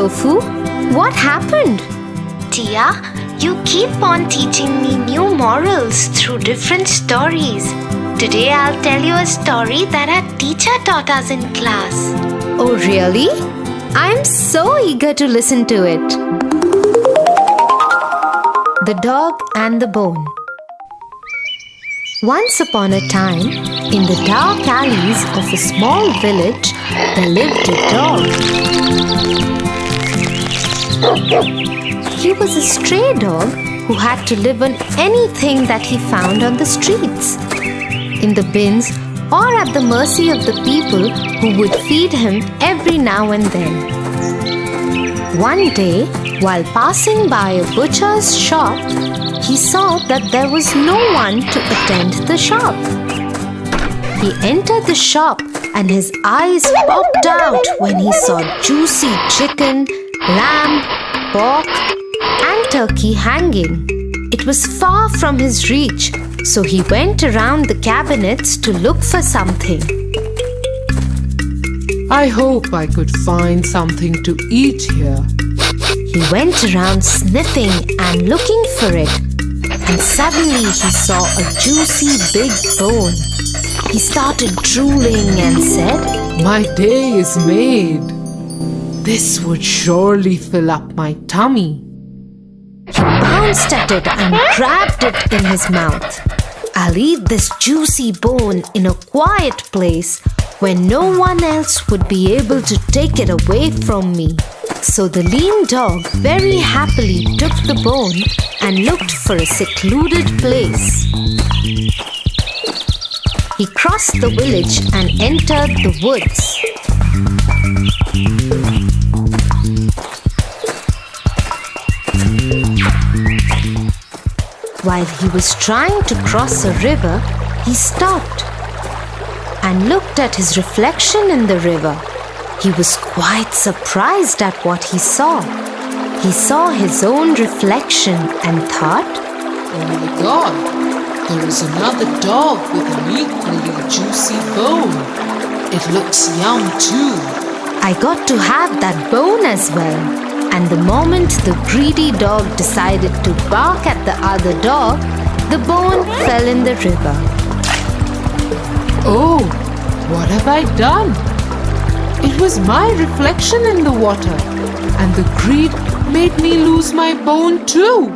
Tofu. What happened? Tia, you keep on teaching me new morals through different stories. Today I'll tell you a story that our teacher taught us in class. Oh, really? I'm so eager to listen to it. The Dog and the Bone. Once upon a time, in the dark alleys of a small village, there lived a dog. He was a stray dog who had to live on anything that he found on the streets, in the bins, or at the mercy of the people who would feed him every now and then. One day, while passing by a butcher's shop, he saw that there was no one to attend the shop. He entered the shop and his eyes popped out when he saw juicy chicken, lamb, pork, and turkey hanging. It was far from his reach, so he went around the cabinets to look for something. I hope I could find something to eat here. He went around sniffing and looking for it, and suddenly he saw a juicy big bone. He started drooling and said, My day is made. This would surely fill up my tummy. He bounced at it and grabbed it in his mouth. I'll eat this juicy bone in a quiet place where no one else would be able to take it away from me. So the lean dog very happily took the bone and looked for a secluded place. He crossed the village and entered the woods. While he was trying to cross a river, he stopped and looked at his reflection in the river. He was quite surprised at what he saw. He saw his own reflection and thought, Oh my God, there is another dog with an equally juicy bone. It looks yum too. I got to have that bone as well. And the moment the greedy dog decided to bark at the other dog, the bone fell in the river. Oh, what have I done? It was my reflection in the water, and the greed made me lose my bone too.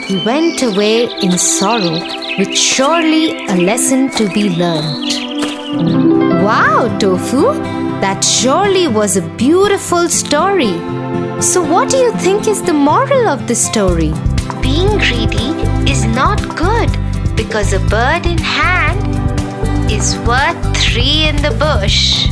He went away in sorrow, with surely a lesson to be learnt. Wow, Tofu! That surely was a beautiful story. So what do you think is the moral of the story? Being greedy is not good because a bird in hand is worth 3 in the bush.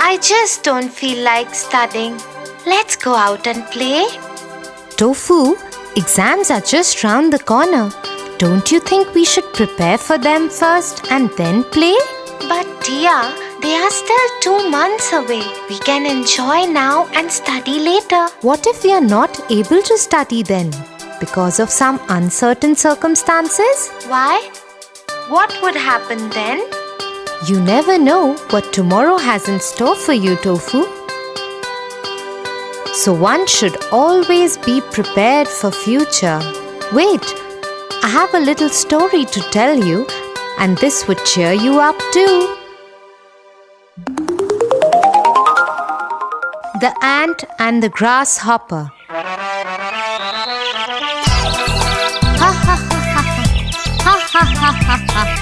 I just don't feel like studying. Let's go out and play. Tofu, exams are just round the corner. Don't you think we should prepare for them first and then play? But Tia, they are still 2 months away. We can enjoy now and study later. What if we are not able to study then? Because of some uncertain circumstances? Why? What would happen then? You never know what tomorrow has in store for you, Tofu. So one should always be prepared for future. Wait, I have a little story to tell you, and this would cheer you up too. The Ant and the Grasshopper. Ha ha ha ha ha ha ha ha ha.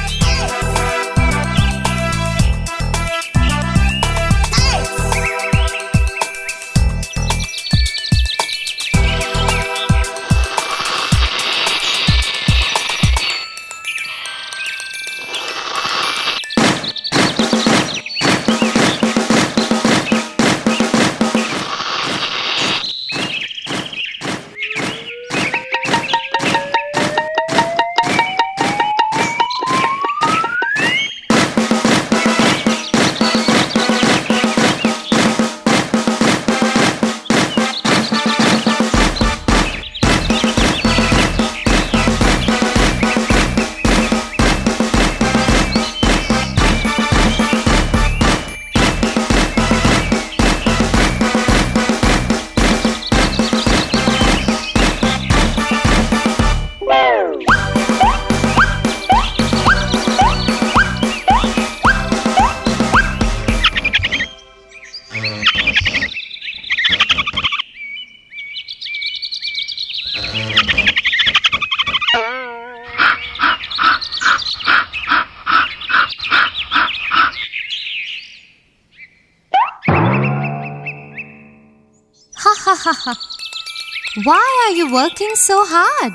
Why are you working so hard?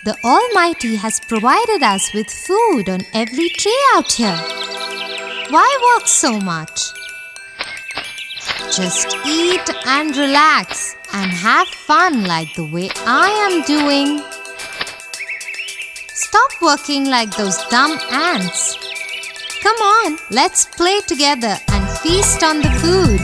The Almighty has provided us with food on every tree out here. Why work so much? Just eat and relax and have fun like the way I am doing. Stop working like those dumb ants. Come on, let's play together and feast on the food.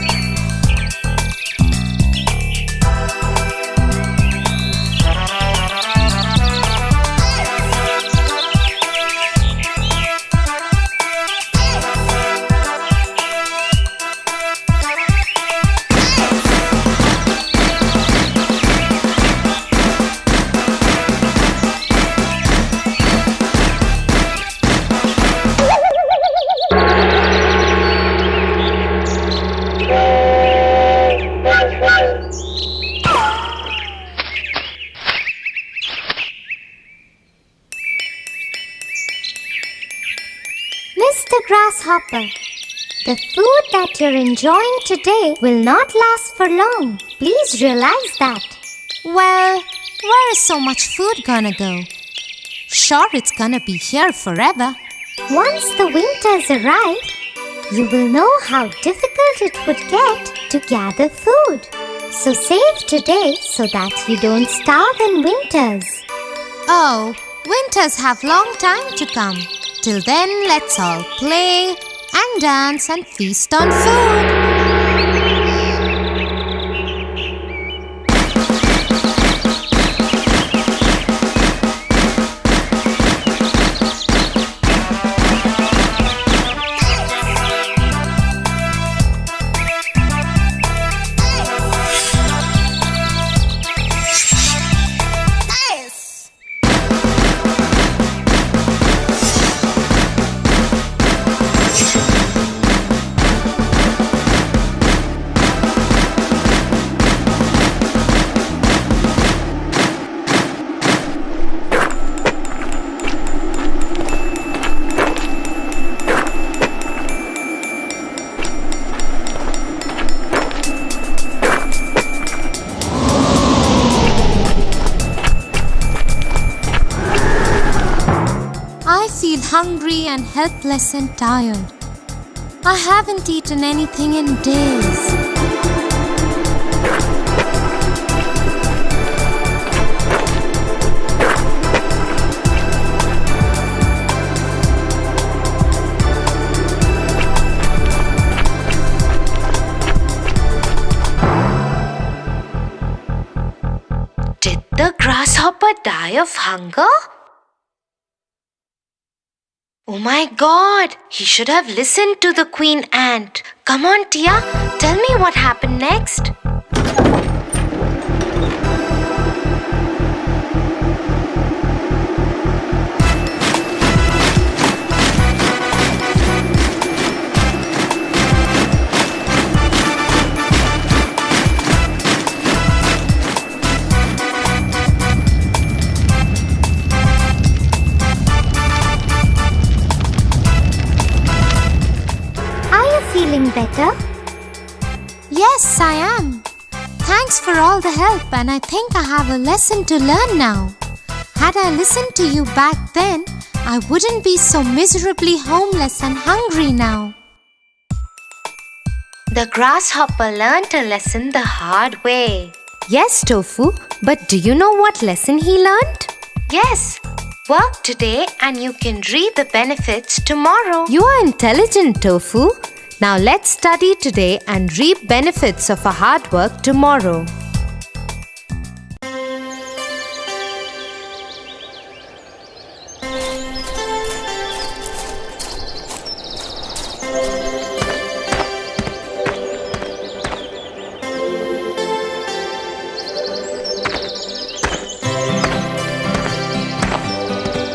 Mr. Grasshopper, the food that you're enjoying today will not last for long. Please realize that. Well, where is so much food gonna go? Sure, it's gonna be here forever. Once the winters arrive, you will know how difficult it would get to gather food. So save today so that you don't starve in winters. Oh, winters have long time to come. Till then, let's all play and dance and feast on food. I feel hungry and helpless and tired. I haven't eaten anything in days. Did the grasshopper die of hunger? Oh my God, he should have listened to the queen ant. Come on, Tia, tell me what happened next. Feeling better? Yes, I am. Thanks for all the help, and I think I have a lesson to learn now. Had I listened to you back then, I wouldn't be so miserably homeless and hungry now. The grasshopper learned a lesson the hard way. Yes, Tofu, but do you know what lesson he learned? Yes, work today and you can reap the benefits tomorrow. You are intelligent, Tofu. Now let's study today and reap benefits of our hard work tomorrow.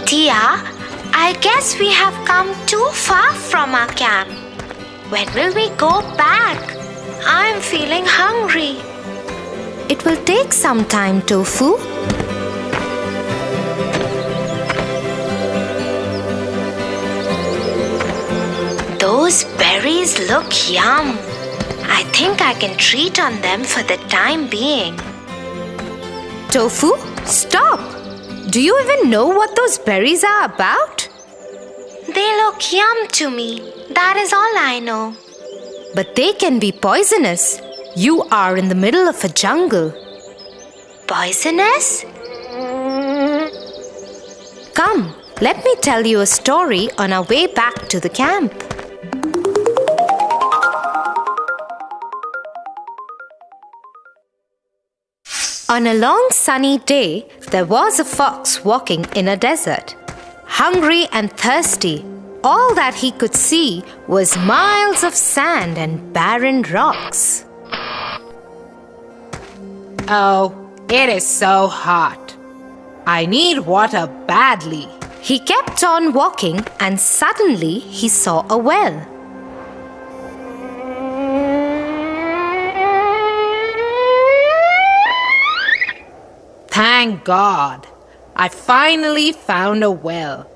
Tia, I guess we have come too far from our camp. When will we go back? I'm feeling hungry. It will take some time, Tofu. Those berries look yum. I think I can treat on them for the time being. Tofu, stop! Do you even know what those berries are about? They look yum to me. That is all I know. But they can be poisonous. You are in the middle of a jungle. Poisonous? Come, let me tell you a story on our way back to the camp. On a long sunny day, there was a fox walking in a desert. Hungry and thirsty, all that he could see was miles of sand and barren rocks. Oh, it is so hot. I need water badly. He kept on walking and suddenly he saw a well. Thank God, I finally found a well.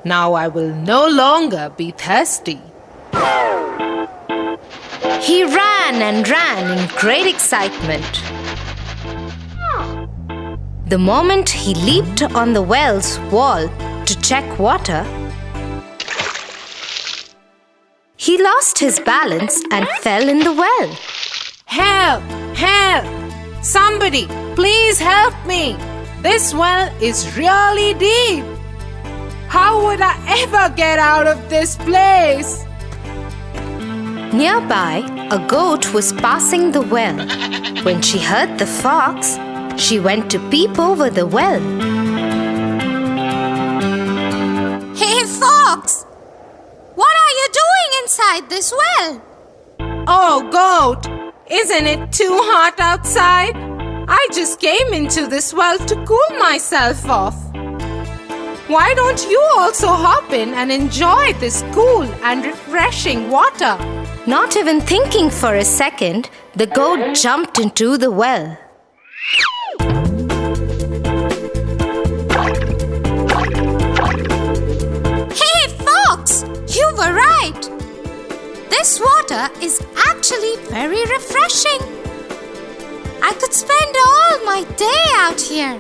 Now I will no longer be thirsty. He ran and ran in great excitement. The moment he leaped on the well's wall to check water, he lost his balance and fell in the well. Help! Help! Somebody, please help me! This well is really deep. How would I ever get out of this place? Nearby, a goat was passing the well. When she heard the fox, she went to peep over the well. Hey, Fox! What are you doing inside this well? Oh, goat! Isn't it too hot outside? I just came into this well to cool myself off. Why don't you also hop in and enjoy this cool and refreshing water? Not even thinking for a second, the goat jumped into the well. Hey, Fox! You were right! This water is actually very refreshing. I could spend all my day out here.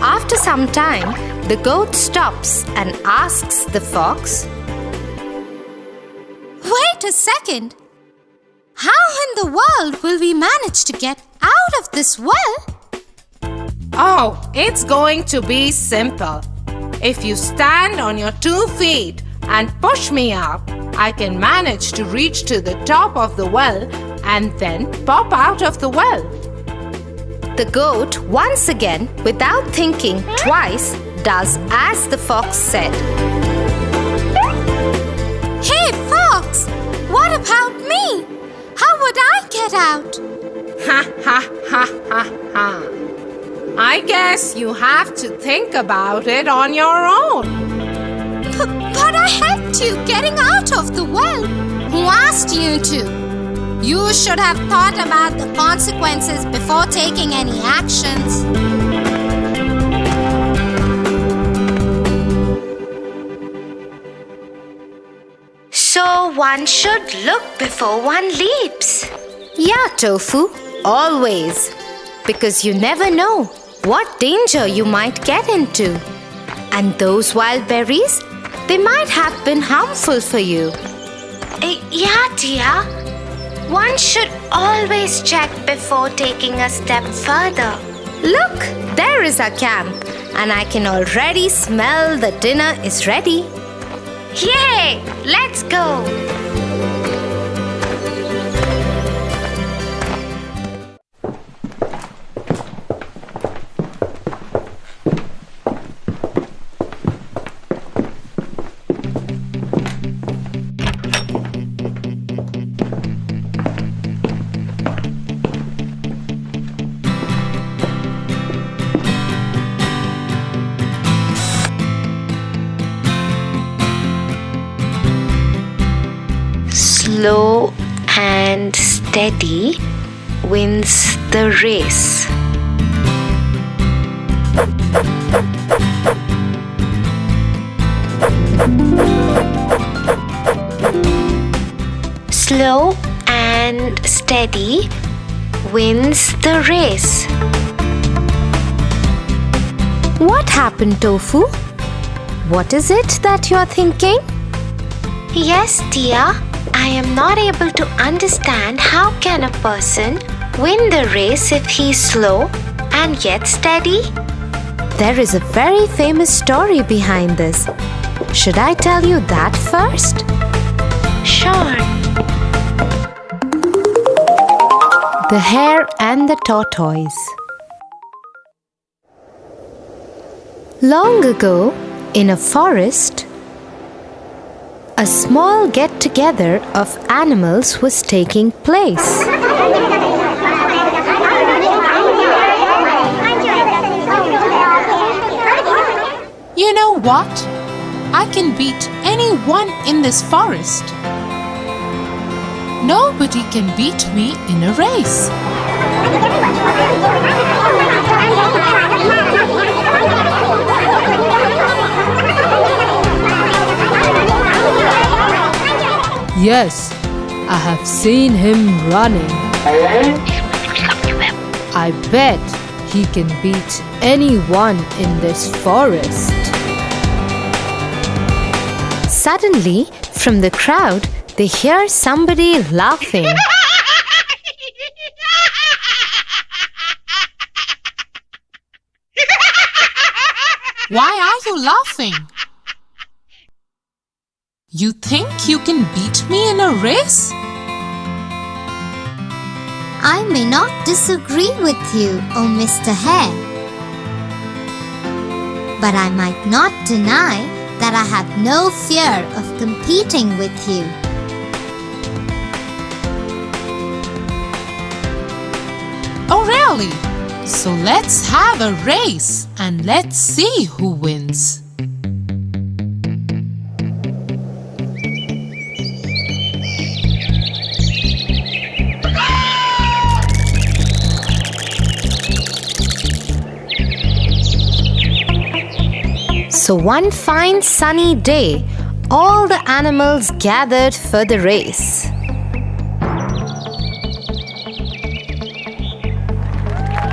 After some time, the goat stops and asks the fox, Wait a second. How in the world will we manage to get out of this well? Oh, it's going to be simple. If you stand on your 2 feet and push me up, I can manage to reach to the top of the well and then pop out of the well. The goat, once again, without thinking twice, does as the fox said. Hey, Fox! What about me? How would I get out? Ha ha ha ha ha. I guess you have to think about it on your own. But I helped you getting out of the well. Who asked you to? You should have thought about the consequences before taking any actions. So one should look before one leaps. Yeah, Tofu, always. Because you never know what danger you might get into. And those wild berries, they might have been harmful for you. Yeah, dear. One should always check before taking a step further. Look, there is our camp, and I can already smell the dinner is ready. Yay! Let's go! Slow and steady wins the race. slow and steady wins the race. What happened, Tofu? What is it that you're thinking? Yes, Tia. I am not able to understand how can a person win the race if he's slow and yet steady? There is a very famous story behind this. Should I tell you that first? Sure. The Hare and the Tortoise. Long ago, in a forest, a small get-together of animals was taking place. You know what? I can beat anyone in this forest. Nobody can beat me in a race. Yes, I have seen him running. I bet he can beat anyone in this forest. Suddenly, from the crowd, they hear somebody laughing. Why are you laughing? You think you can beat me in a race? I may not disagree with you, oh Mr. Hare. But I might not deny that I have no fear of competing with you. Oh really? So let's have a race and let's see who wins. So one fine sunny day, all the animals gathered for the race.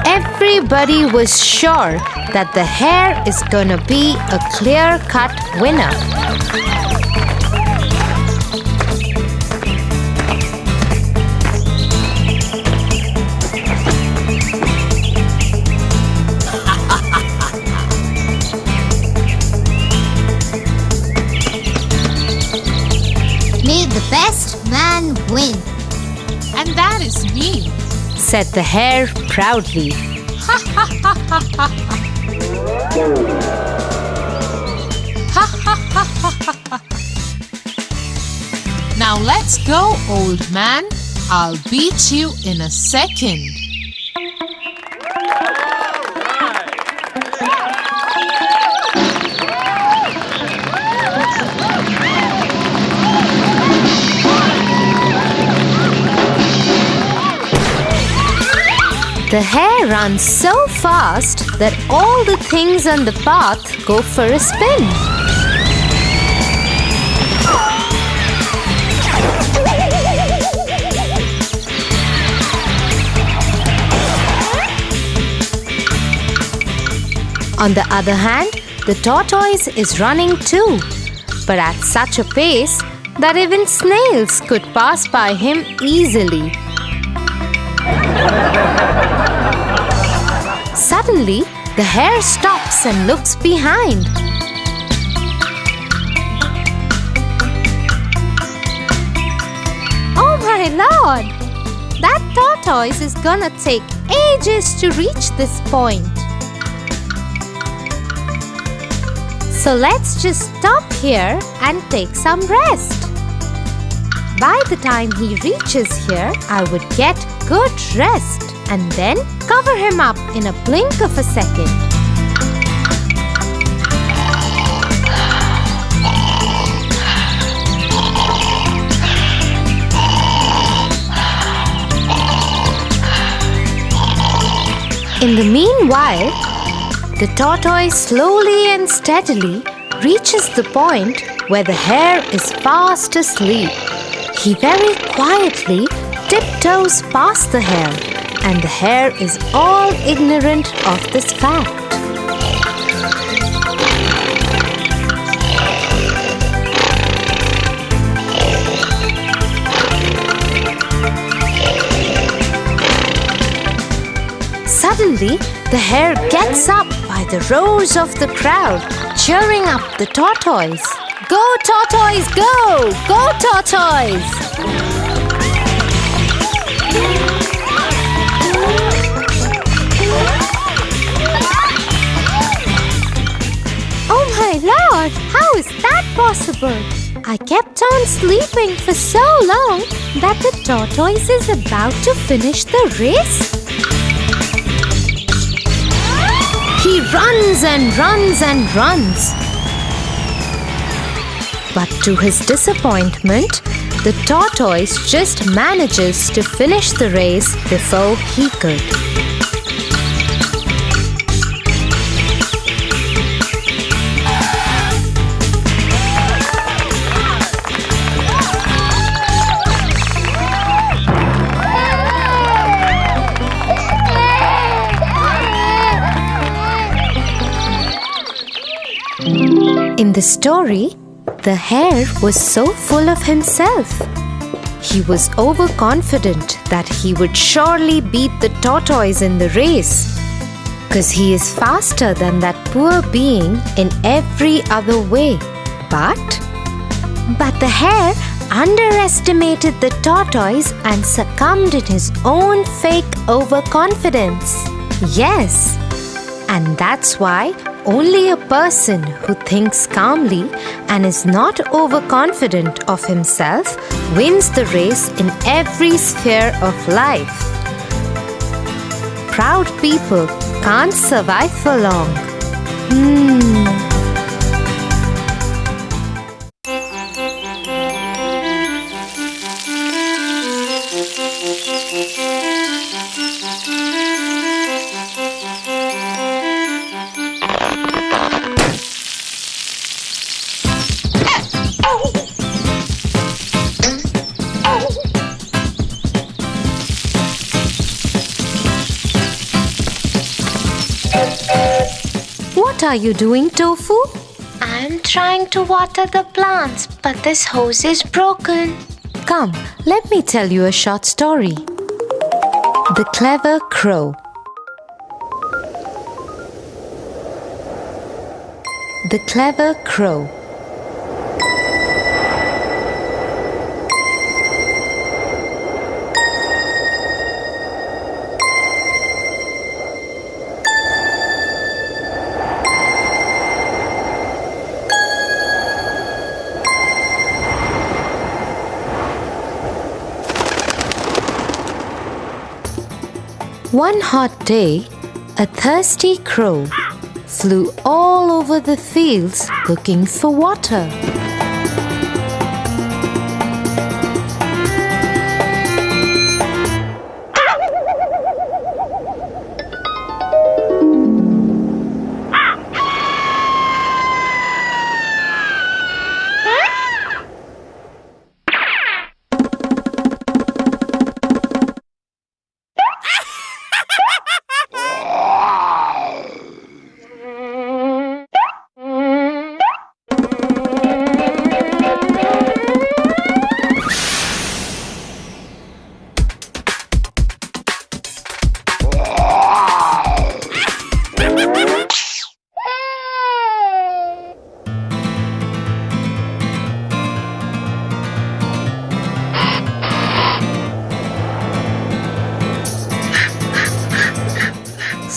Everybody was sure that the hare is gonna be a clear-cut winner. May the best man win. And that is me. Said the hare proudly. Now let's go, old man. I'll beat you in a second. The hare runs so fast that all the things on the path go for a spin. On the other hand, the tortoise is running too, but at such a pace that even snails could pass by him easily. Suddenly, the hare stops and looks behind. Oh my lord! That tortoise is gonna take ages to reach this point. So let's just stop here and take some rest. By the time he reaches here, I would get good rest and then cover him up in a blink of a second. In the meanwhile, the tortoise slowly and steadily reaches the point where the hare is fast asleep. He very quietly tiptoes past the hare, and the hare is all ignorant of this fact. Suddenly, the hare gets up by the roars of the crowd, cheering up the tortoise. Go, tortoise, go! Go, tortoise! Oh my lord, how is that possible? I kept on sleeping for so long that the tortoise is about to finish the race. He runs and runs and runs. But to his disappointment, the tortoise just manages to finish the race before he could. In the story, the hare was so full of himself. He was overconfident that he would surely beat the tortoise in the race, because he is faster than that poor being in every other way. But the hare underestimated the tortoise and succumbed in his own fake overconfidence. Yes, and that's why only a person who thinks calmly and is not overconfident of himself wins the race in every sphere of life. Proud people can't survive for long. What are you doing, Tofu? I'm trying to water the plants, but this hose is broken. Come, let me tell you a short story. The Clever Crow. The Clever Crow. One hot day, a thirsty crow flew all over the fields looking for water.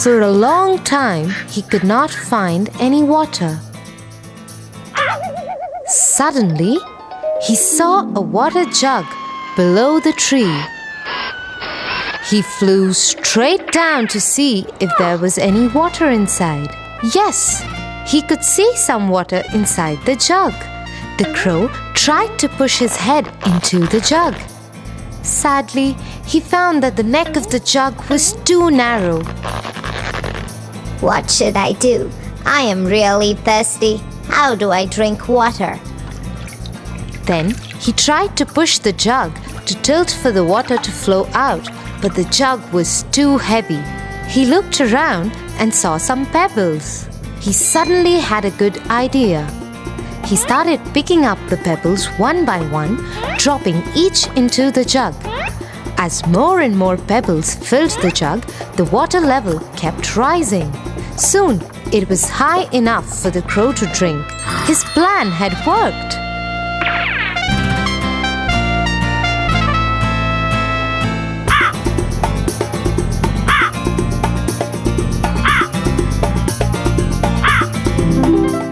For a long time, he could not find any water. Suddenly, he saw a water jug below the tree. He flew straight down to see if there was any water inside. Yes, he could see some water inside the jug. The crow tried to push his head into the jug. Sadly, he found that the neck of the jug was too narrow. What should I do? I am really thirsty. How do I drink water? Then he tried to push the jug to tilt for the water to flow out, but the jug was too heavy. He looked around and saw some pebbles. He suddenly had a good idea. He started picking up the pebbles one by one, dropping each into the jug. As more and more pebbles filled the jug, the water level kept rising. Soon, it was high enough for the crow to drink. His plan had worked.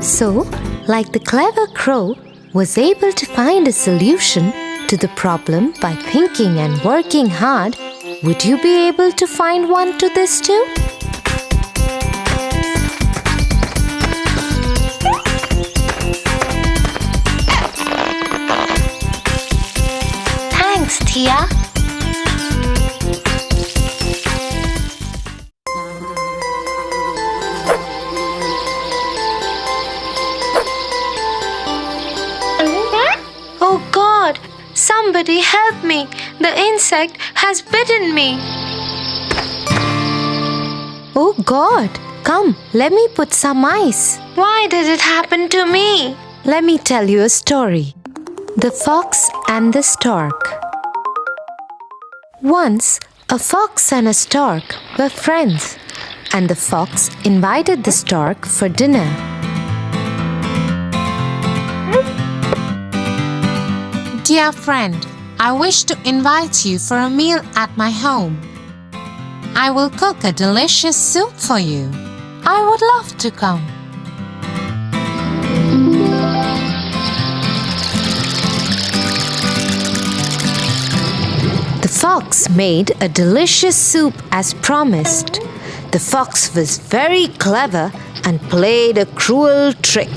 So, like the clever crow was able to find a solution to the problem by thinking and working hard, would you be able to find one to this too? Thanks, Tia. Oh God! Somebody help me! The insect has bitten me! Oh God! Come, let me put some ice. Why did it happen to me? Let me tell you a story. The Fox and the Stork. Once, a fox and a stork were friends, and the fox invited the stork for dinner. Dear friend, I wish to invite you for a meal at my home. I will cook a delicious soup for you. I would love to come. The fox made a delicious soup as promised. The fox was very clever and played a cruel trick.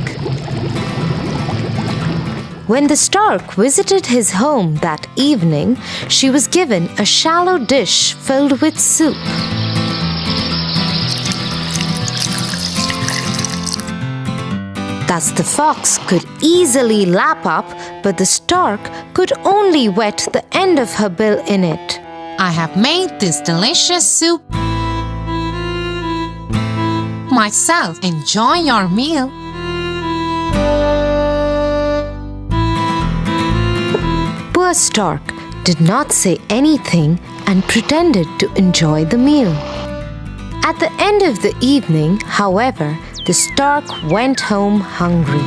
When the stork visited his home that evening, she was given a shallow dish filled with soup. Thus the fox could easily lap up, but the stork could only wet the end of her bill in it. I have made this delicious soup myself. Enjoy your meal. Poor stork did not say anything and pretended to enjoy the meal. At the end of the evening, however, the stork went home hungry.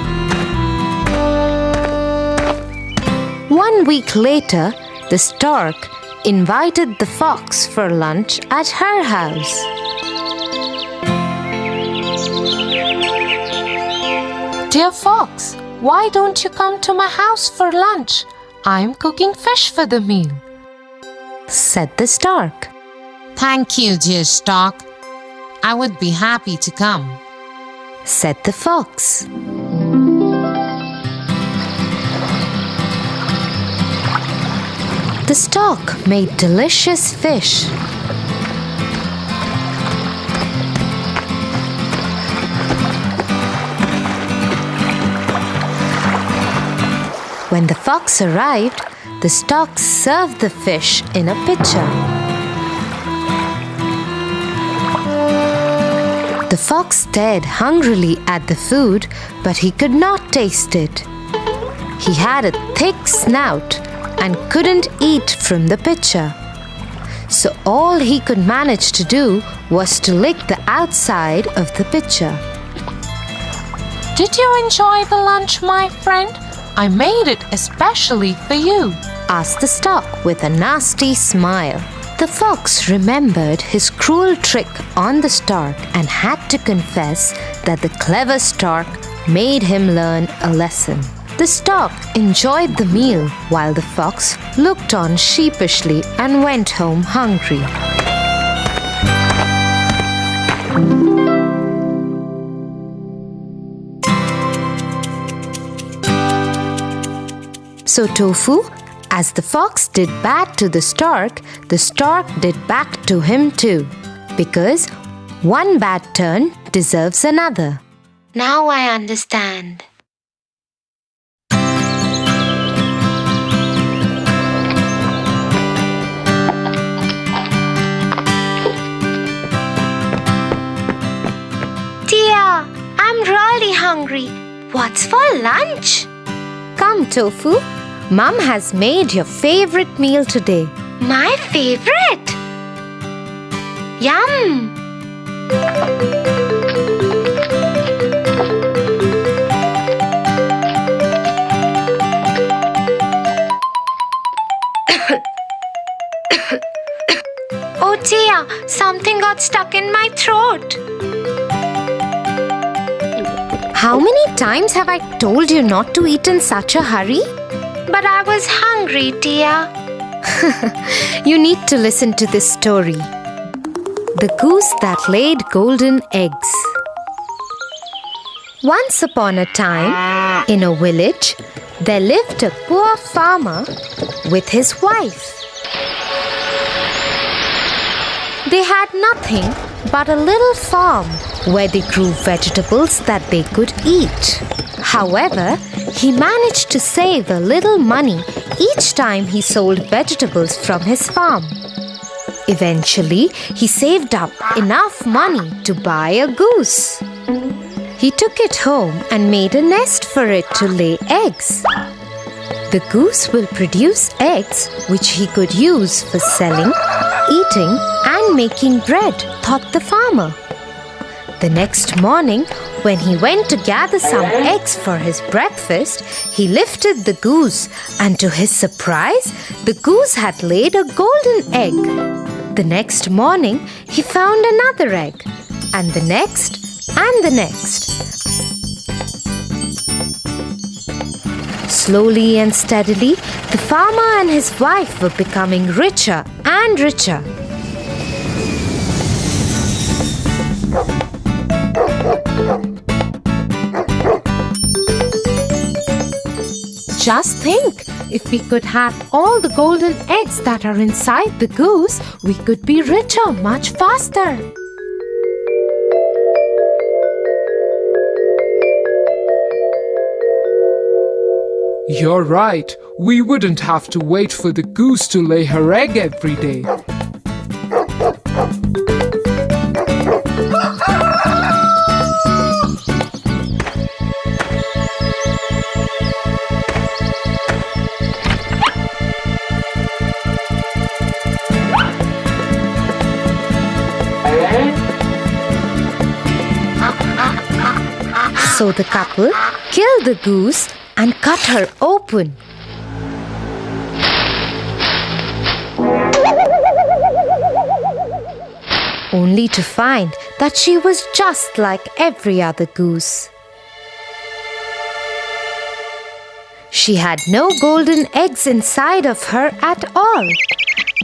1 week later, the stork invited the fox for lunch at her house. Dear fox, why don't you come to my house for lunch? I'm cooking fish for the meal, said the stork. Thank you, dear stork. I would be happy to come, said the fox. The stork made delicious fish. When the fox arrived, the stork served the fish in a pitcher. The fox stared hungrily at the food, but he could not taste it. He had a thick snout and couldn't eat from the pitcher. So all he could manage to do was to lick the outside of the pitcher. Did you enjoy the lunch, my friend? I made it especially for you, asked the stork with a nasty smile. The fox remembered his cruel trick on the stork and had to confess that the clever stork made him learn a lesson. The stork enjoyed the meal while the fox looked on sheepishly and went home hungry. So Tofu, as the fox did bad to the stork did back to him too, because one bad turn deserves another. Now I understand. what's for lunch? Come, Tofu. Mum has made your favorite meal today. My favorite? Yum! Oh dear, something got stuck in my throat. How many times have I told you not to eat in such a hurry? But I was hungry, dear. You need to listen to this story. The Goose That Laid Golden Eggs. Once upon a time, in a village, there lived a poor farmer with his wife. They had nothing but a little farm where they grew vegetables that they could eat. However, he managed to save a little money each time he sold vegetables from his farm. Eventually, he saved up enough money to buy a goose. He took it home and made a nest for it to lay eggs. The goose will produce eggs which he could use for selling, eating, and making bread, thought the farmer. The next morning, when he went to gather some eggs for his breakfast, he lifted the goose, and to his surprise, the goose had laid a golden egg. The next morning, he found another egg, and the next, and the next. Slowly and steadily, the farmer and his wife were becoming richer and richer. Just think, if we could have all the golden eggs that are inside the goose, we could be richer much faster. You're right. We wouldn't have to wait for the goose to lay her egg every day. So the couple killed the goose and cut her open. Only to find that she was just like every other goose. She had no golden eggs inside of her at all,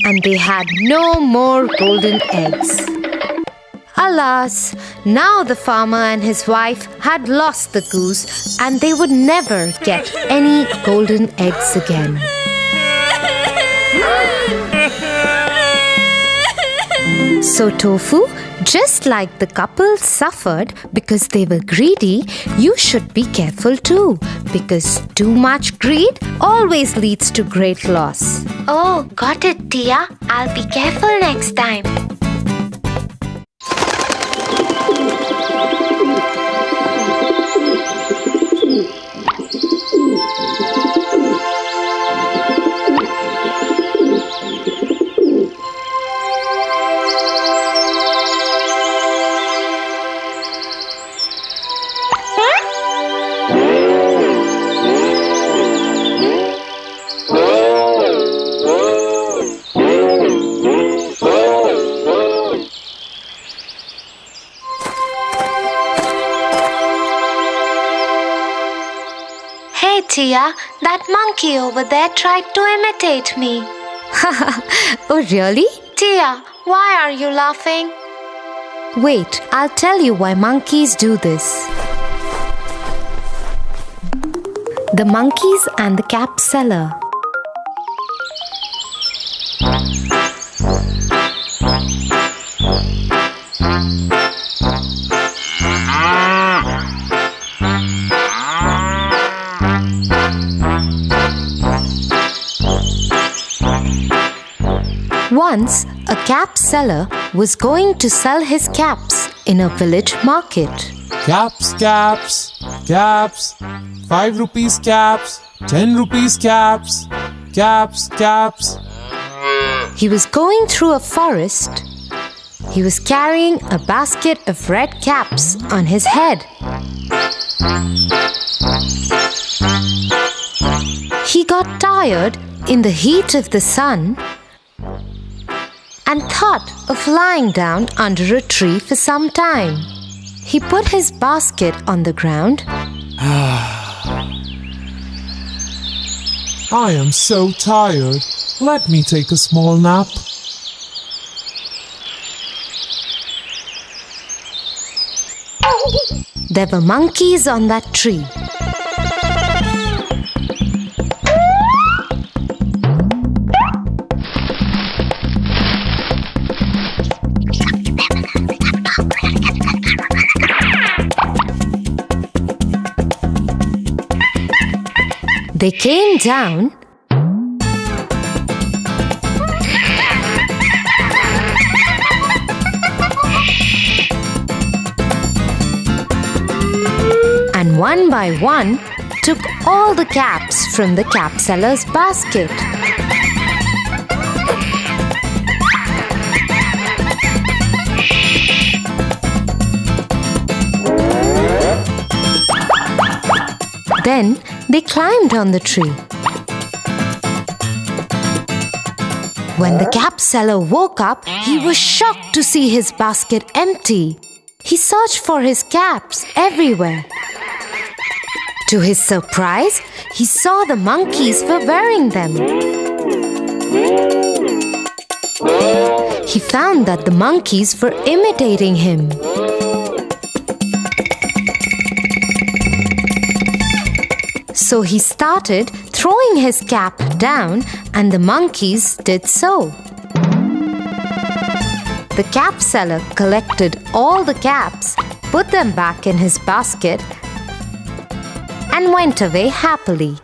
and they had no more golden eggs. Alas, now the farmer and his wife had lost the goose, and they would never get any golden eggs again. So Tofu, just like the couple suffered because they were greedy, you should be careful too, because too much greed always leads to great loss. Oh, got it, Tia. I'll be careful next time. Tia, that monkey over there tried to imitate me. Oh, really? Tia, why are you laughing? Wait, I'll tell you why monkeys do this. The monkeys and the cap seller. Once, a cap seller was going to sell his caps in a village market. Caps, caps, Caps, 5 rupees caps, 10 rupees caps, caps, caps. He was going through a forest. He was carrying a basket of red caps on his head. He got tired in the heat of the sun and thought of lying down under a tree for some time. He put his basket on the ground. I am so tired. Let me take a small nap. There were monkeys on that tree. They came down and one by one took all the caps from the cap seller's basket. Then they climbed on the tree. When the cap seller woke up, he was shocked to see his basket empty. He searched for his caps everywhere. To his surprise, he saw the monkeys were wearing them. He found that the monkeys were imitating him. So he started throwing his cap down, and the monkeys did so. The cap seller collected all the caps, put them back in his basket, and went away happily.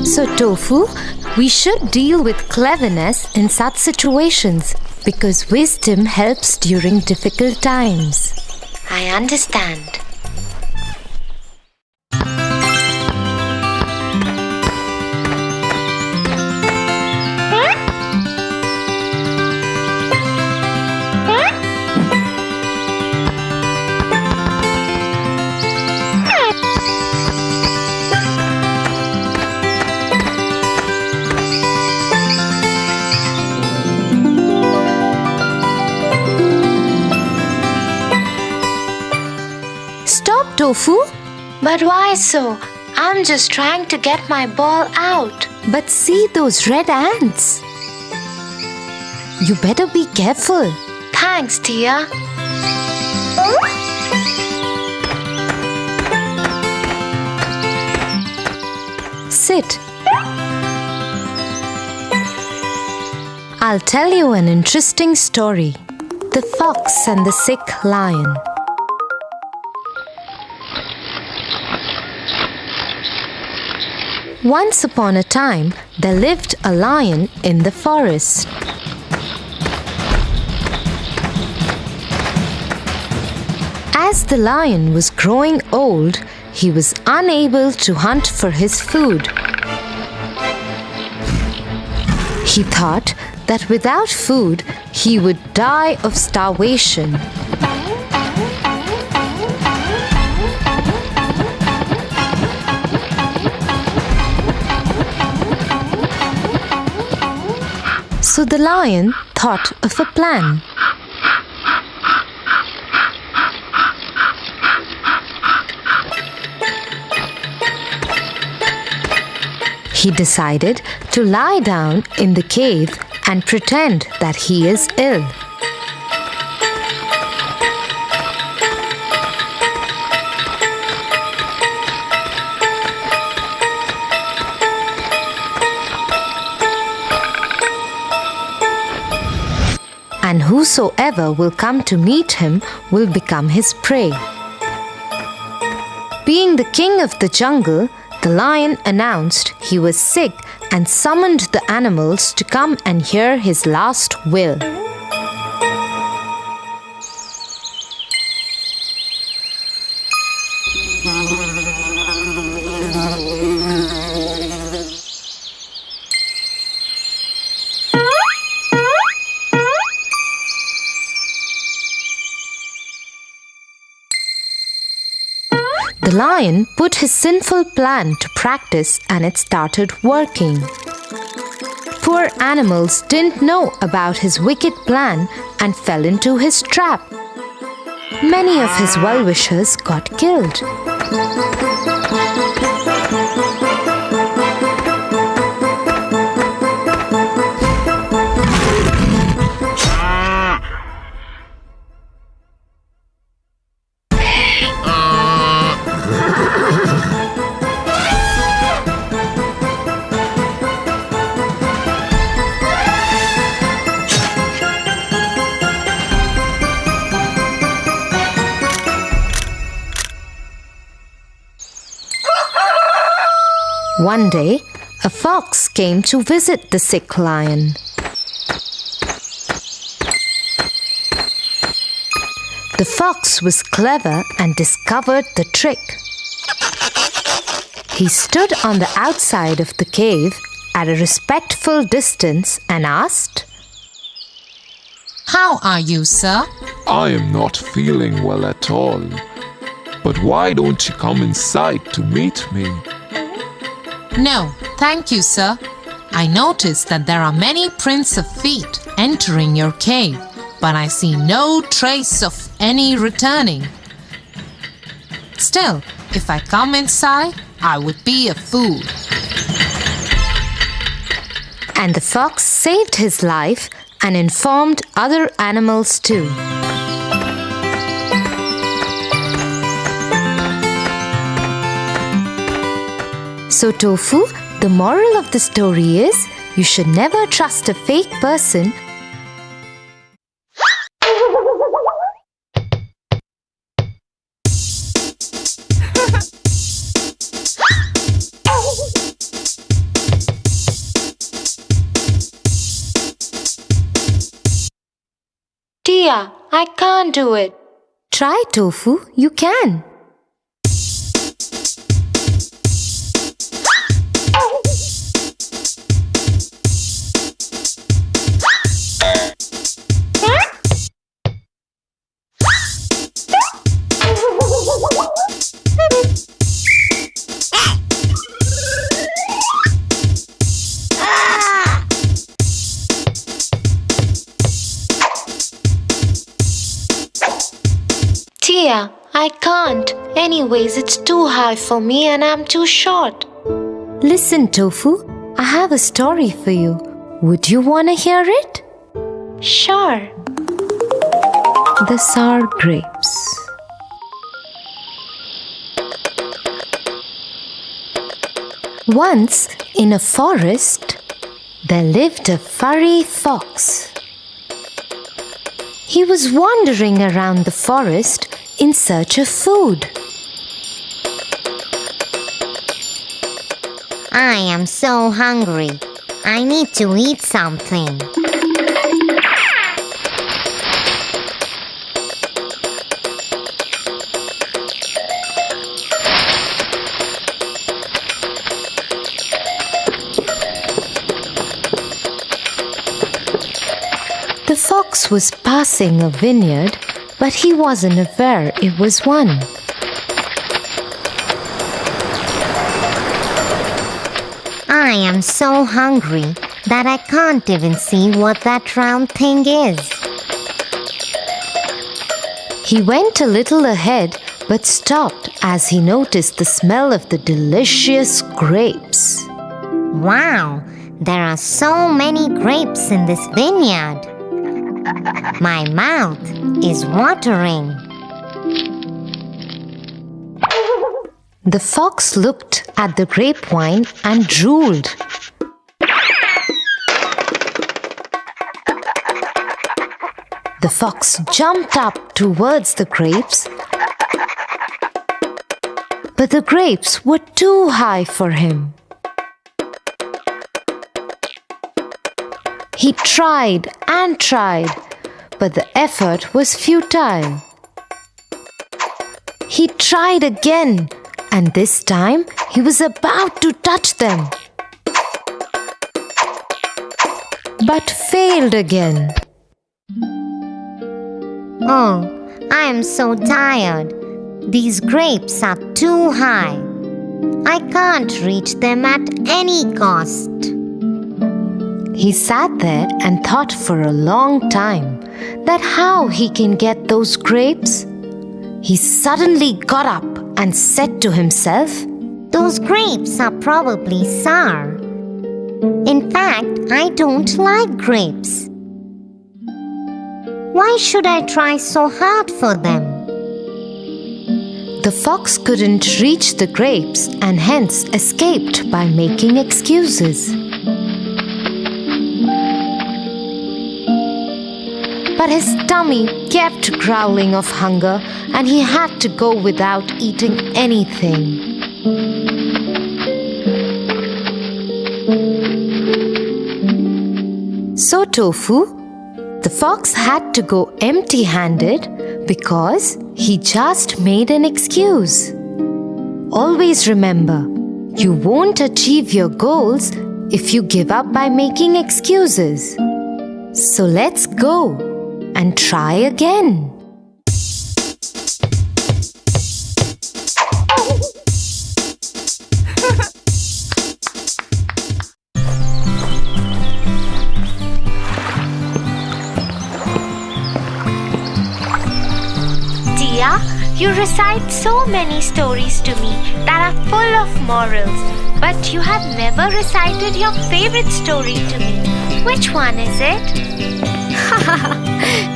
So, Tofu, we should deal with cleverness in such situations, because wisdom helps during difficult times. I understand. Stop, Tofu! But why so? I'm just trying to get my ball out. But see those red ants. You better be careful. Thanks, Tia. Sit. I'll tell you an interesting story. The Fox and the Sick Lion. Once upon a time, there lived a lion in the forest. As the lion was growing old, he was unable to hunt for his food. He thought that without food, he would die of starvation. So the lion thought of a plan. He decided to lie down in the cave and pretend that he is ill. And whosoever will come to meet him will become his prey. Being the king of the jungle, the The lion announced he was sick and summoned the animals to come and hear his last will. The lion put his sinful plan to practice and it started working. Poor animals didn't know about his wicked plan and fell into his trap. Many of his well-wishers got killed. One day, a fox came to visit the sick lion. The fox was clever and discovered the trick. He stood on the outside of the cave at a respectful distance and asked, How are you, sir? I am not feeling well at all. But why don't you come inside to meet me? No, thank you, sir. I notice that there are many prints of feet entering your cave, but I see no trace of any returning. Still, if I come inside, I would be a fool. and the fox saved his life and informed other animals too. So Tofu, the moral of the story is you should never trust a fake person. Tia, I can't do it. Try, Tofu, you can. Tia, I can't. Anyways, it's too high for me and I'm too short. Listen, Tofu, I have a story for you. Would you want to hear it? Sure. The sour grapes. Once, in a forest, there lived a furry fox. He was wandering around the forest in search of food. I am so hungry. I need to eat something. The fox was passing a vineyard, but he wasn't aware it was one. I am so hungry that I can't even see what that round thing is. He went a little ahead but stopped as he noticed the smell of the delicious grapes. Wow, there are so many grapes in this vineyard. My mouth is watering. The fox looked at the grapevine and drooled. The fox jumped up towards the grapes, but the grapes were too high for him. He tried and tried, but the effort was futile. He tried again, and this time he was about to touch them, but failed again. Oh, I am so tired. These grapes are too high. I can't reach them at any cost. He sat there and thought for a long time that how he can get those grapes. He suddenly got up and said to himself, Those grapes are probably sour. In fact, I don't like grapes. Why should I try so hard for them? The fox couldn't reach the grapes and hence escaped by making excuses. But his tummy kept growling of hunger and he had to go without eating anything. So Tofu, the fox had to go empty-handed because he just made an excuse. Always remember, you won't achieve your goals if you give up by making excuses. So let's go and try again. Dia, you recite so many stories to me that are full of morals, but you have never recited your favorite story to me. Which one is it?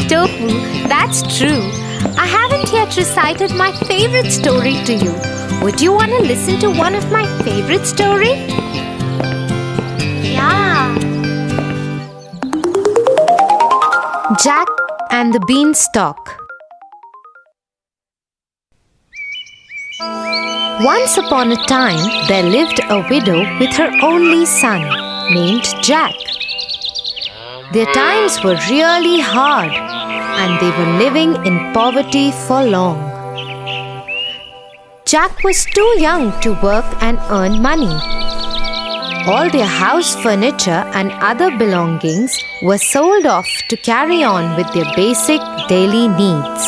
Tofu, that's true. I haven't yet recited my favorite story to you. Would you want to listen to one of my favorite stories? Yeah. Jack and the Beanstalk. Once upon a time, there lived a widow with her only son, named Jack. Their times were really hard, and they were living in poverty for long. Jack was too young to work and earn money. All their house furniture and other belongings were sold off to carry on with their basic daily needs.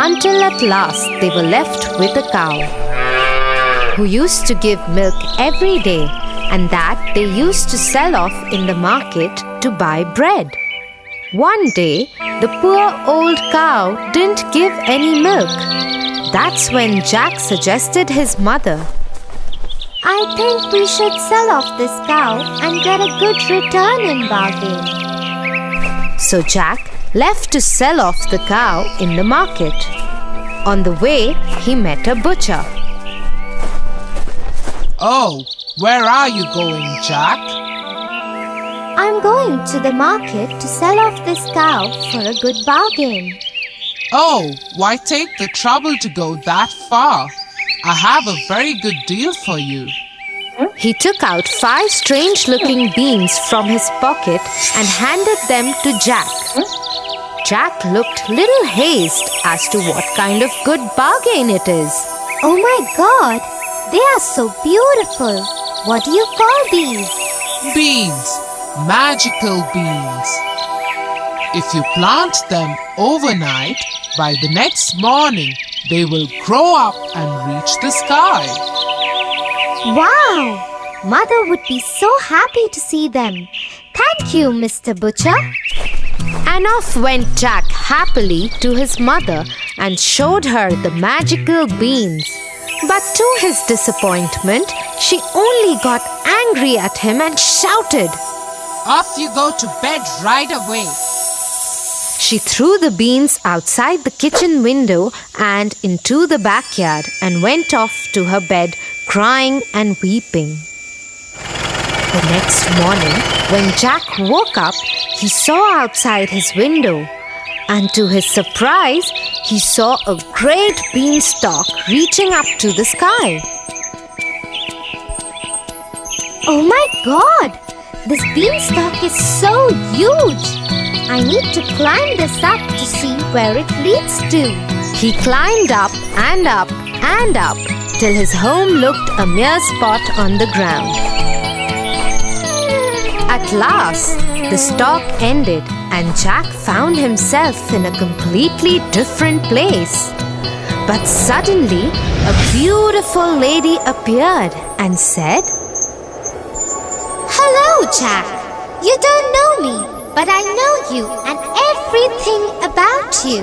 Until at last they were left with a cow, who used to give milk every day, and that they used to sell off in the market to buy bread. One day, the poor old cow didn't give any milk. That's when Jack suggested his mother, I think we should sell off this cow and get a good return in bargain. So Jack left to sell off the cow in the market. On the way, he met a butcher. Oh, where are you going, Jack? I'm going to the market to sell off this cow for a good bargain. Oh, why take the trouble to go that far? I have a very good deal for you. He took out 5 strange-looking beans from his pocket and handed them to Jack. Jack looked little hazed as to what kind of good bargain it is. Oh my God! They are so beautiful. What do you call these? Beans, magical beans. If you plant them overnight, by the next morning, they will grow up and reach the sky. Wow! Mother would be so happy to see them. Thank you, Mr. Butcher. And off went Jack happily to his mother and showed her the magical beans. But to his disappointment, she only got angry at him and shouted, Off you go to bed right away. She threw the beans outside the kitchen window and into the backyard and went off to her bed crying and weeping. The next morning, when Jack woke up, he saw outside his window and to his surprise, he saw a great beanstalk reaching up to the sky. Oh my God! This beanstalk is so huge! I need to climb this up to see where it leads to. He climbed up and up and up till his home looked a mere spot on the ground. At last, the stalk ended and Jack found himself in a completely different place. But suddenly, a beautiful lady appeared and said, Hello, Jack. You don't know me, but I know you and everything about you.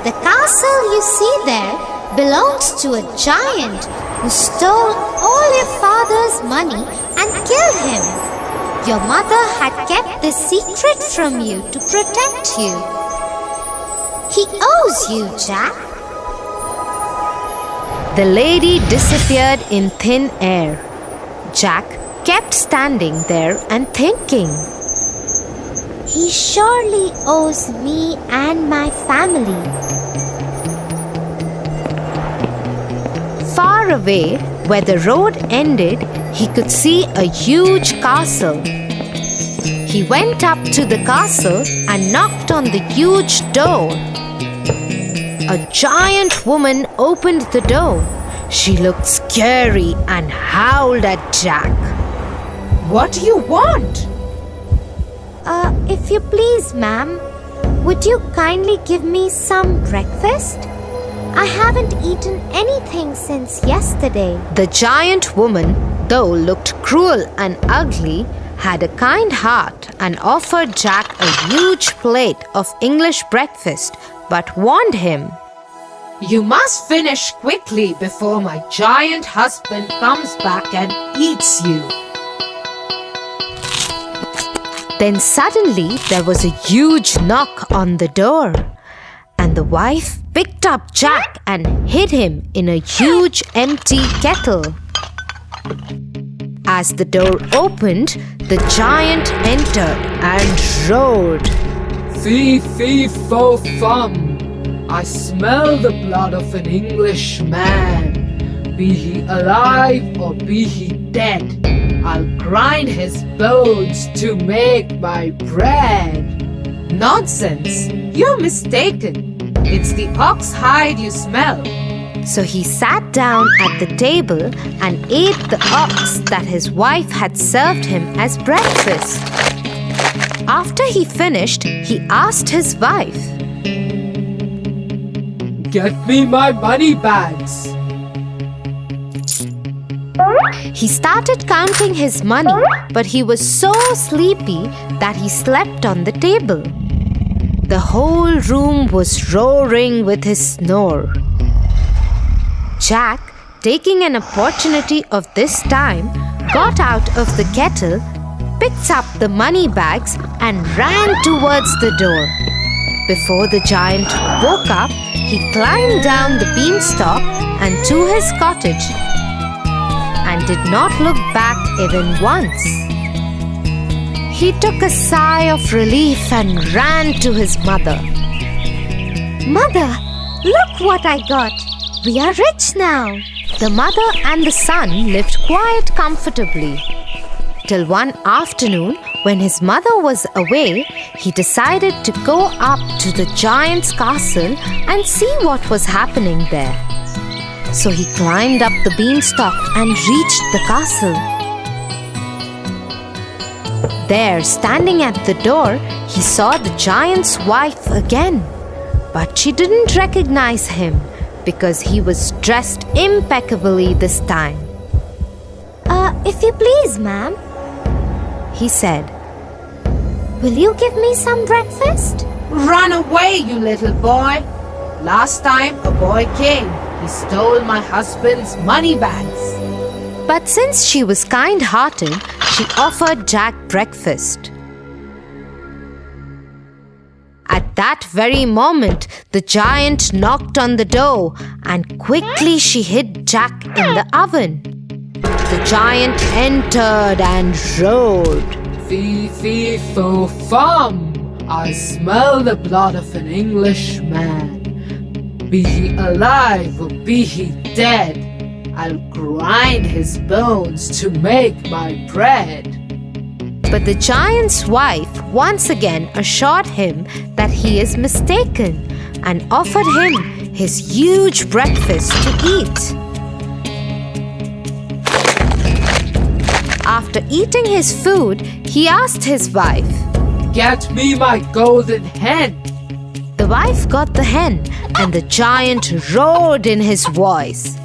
The castle you see there belongs to a giant who stole all your father's money and killed him. Your mother had kept this secret from you to protect you. He owes you, Jack. The lady disappeared in thin air. Jack kept standing there and thinking. He surely owes me and my family. Far away, where the road ended, he could see a huge castle. He went up to the castle and knocked on the huge door. A giant woman opened the door. She looked scary and howled at Jack. What do you want? If you please, ma'am, would you kindly give me some breakfast? I haven't eaten anything since yesterday. The giant woman, though looked cruel and ugly, had a kind heart and offered Jack a huge plate of English breakfast, but warned him. You must finish quickly before my giant husband comes back and eats you. Then suddenly there was a huge knock on the door, and the wife picked up Jack and hid him in a huge empty kettle. As the door opened, the giant entered and roared. Fee, fee, fo, fum. I smell the blood of an Englishman. Be he alive or be he dead, I'll grind his bones to make my bread. Nonsense! You're mistaken. It's the ox hide you smell. So he sat down at the table and ate the ox that his wife had served him as breakfast. After he finished, he asked his wife, Get me my money bags. He started counting his money, but he was so sleepy that he slept on the table. The whole room was roaring with his snore. Jack, taking an opportunity of this time, got out of the kettle, picked up the money bags and ran towards the door. Before the giant woke up, he climbed down the beanstalk and to his cottage and did not look back even once. He took a sigh of relief and ran to his mother. Mother, look what I got. We are rich now. The mother and the son lived quite comfortably. Till one afternoon, when his mother was away, he decided to go up to the giant's castle and see what was happening there. So he climbed up the beanstalk and reached the castle. There, standing at the door, he saw the giant's wife again. But she didn't recognize him because he was dressed impeccably this time. If you please, ma'am, He said, will you give me some breakfast? Run away, you little boy. Last time a boy came, he stole my husband's money bags. But since she was kind-hearted, she offered Jack breakfast. At that very moment, the giant knocked on the door and quickly she hid Jack in the oven. The giant entered and roared. Fee, fee, fo, fum. I smell the blood of an Englishman. Be he alive or be he dead, I'll grind his bones to make my bread. But the giant's wife once again assured him that he is mistaken and offered him his huge breakfast to eat. After eating his food, he asked his wife, Get me my golden hen. The wife got the hen, and the giant roared in his voice,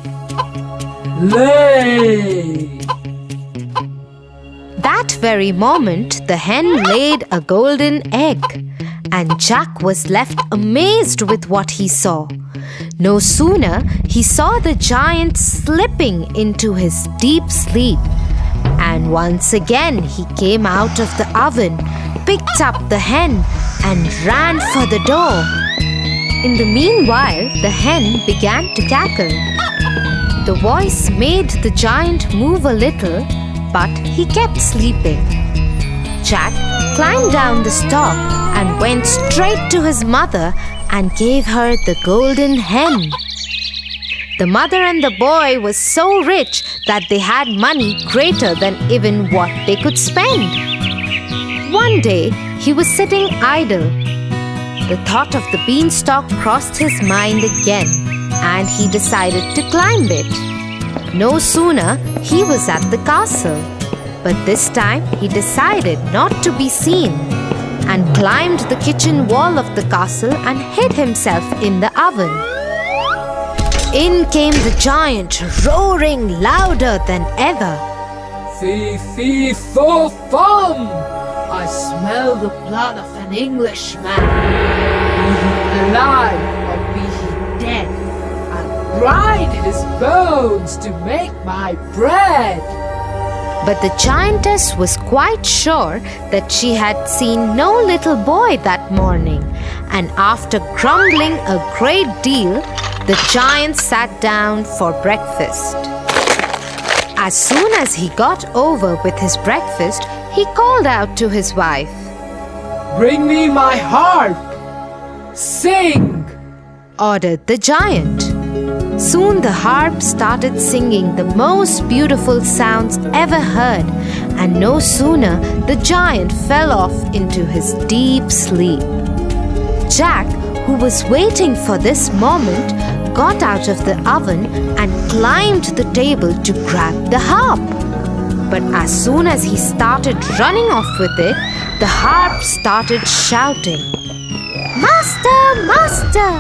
Lay! That very moment, the hen laid a golden egg, and Jack was left amazed with what he saw. No sooner he saw the giant slipping into his deep sleep, and once again he came out of the oven, picked up the hen, and ran for the door. In the meanwhile, the hen began to cackle. The voice made the giant move a little, but he kept sleeping. Jack climbed down the stalk and went straight to his mother and gave her the golden hen. The mother and the boy were so rich that they had money greater than even what they could spend. One day, he was sitting idle. The thought of the beanstalk crossed his mind again, and he decided to climb it. No sooner he was at the castle, but this time he decided not to be seen and climbed the kitchen wall of the castle and hid himself in the oven. In came the giant, roaring louder than ever. Fee, fee, fo, fum! I smell the blood of an Englishman. Be he alive or be he dead, I'll grind his bones to make my bread. But the giantess was quite sure that she had seen no little boy that morning, and after grumbling a great deal, the giant sat down for breakfast. As soon as he got over with his breakfast, he called out to his wife, Bring me my harp! Sing! ordered the giant. Soon the harp started singing the most beautiful sounds ever heard, and no sooner the giant fell off into his deep sleep. Jack, who was waiting for this moment, got out of the oven and climbed the table to grab the harp. But as soon as he started running off with it, the harp started shouting, Master! Master!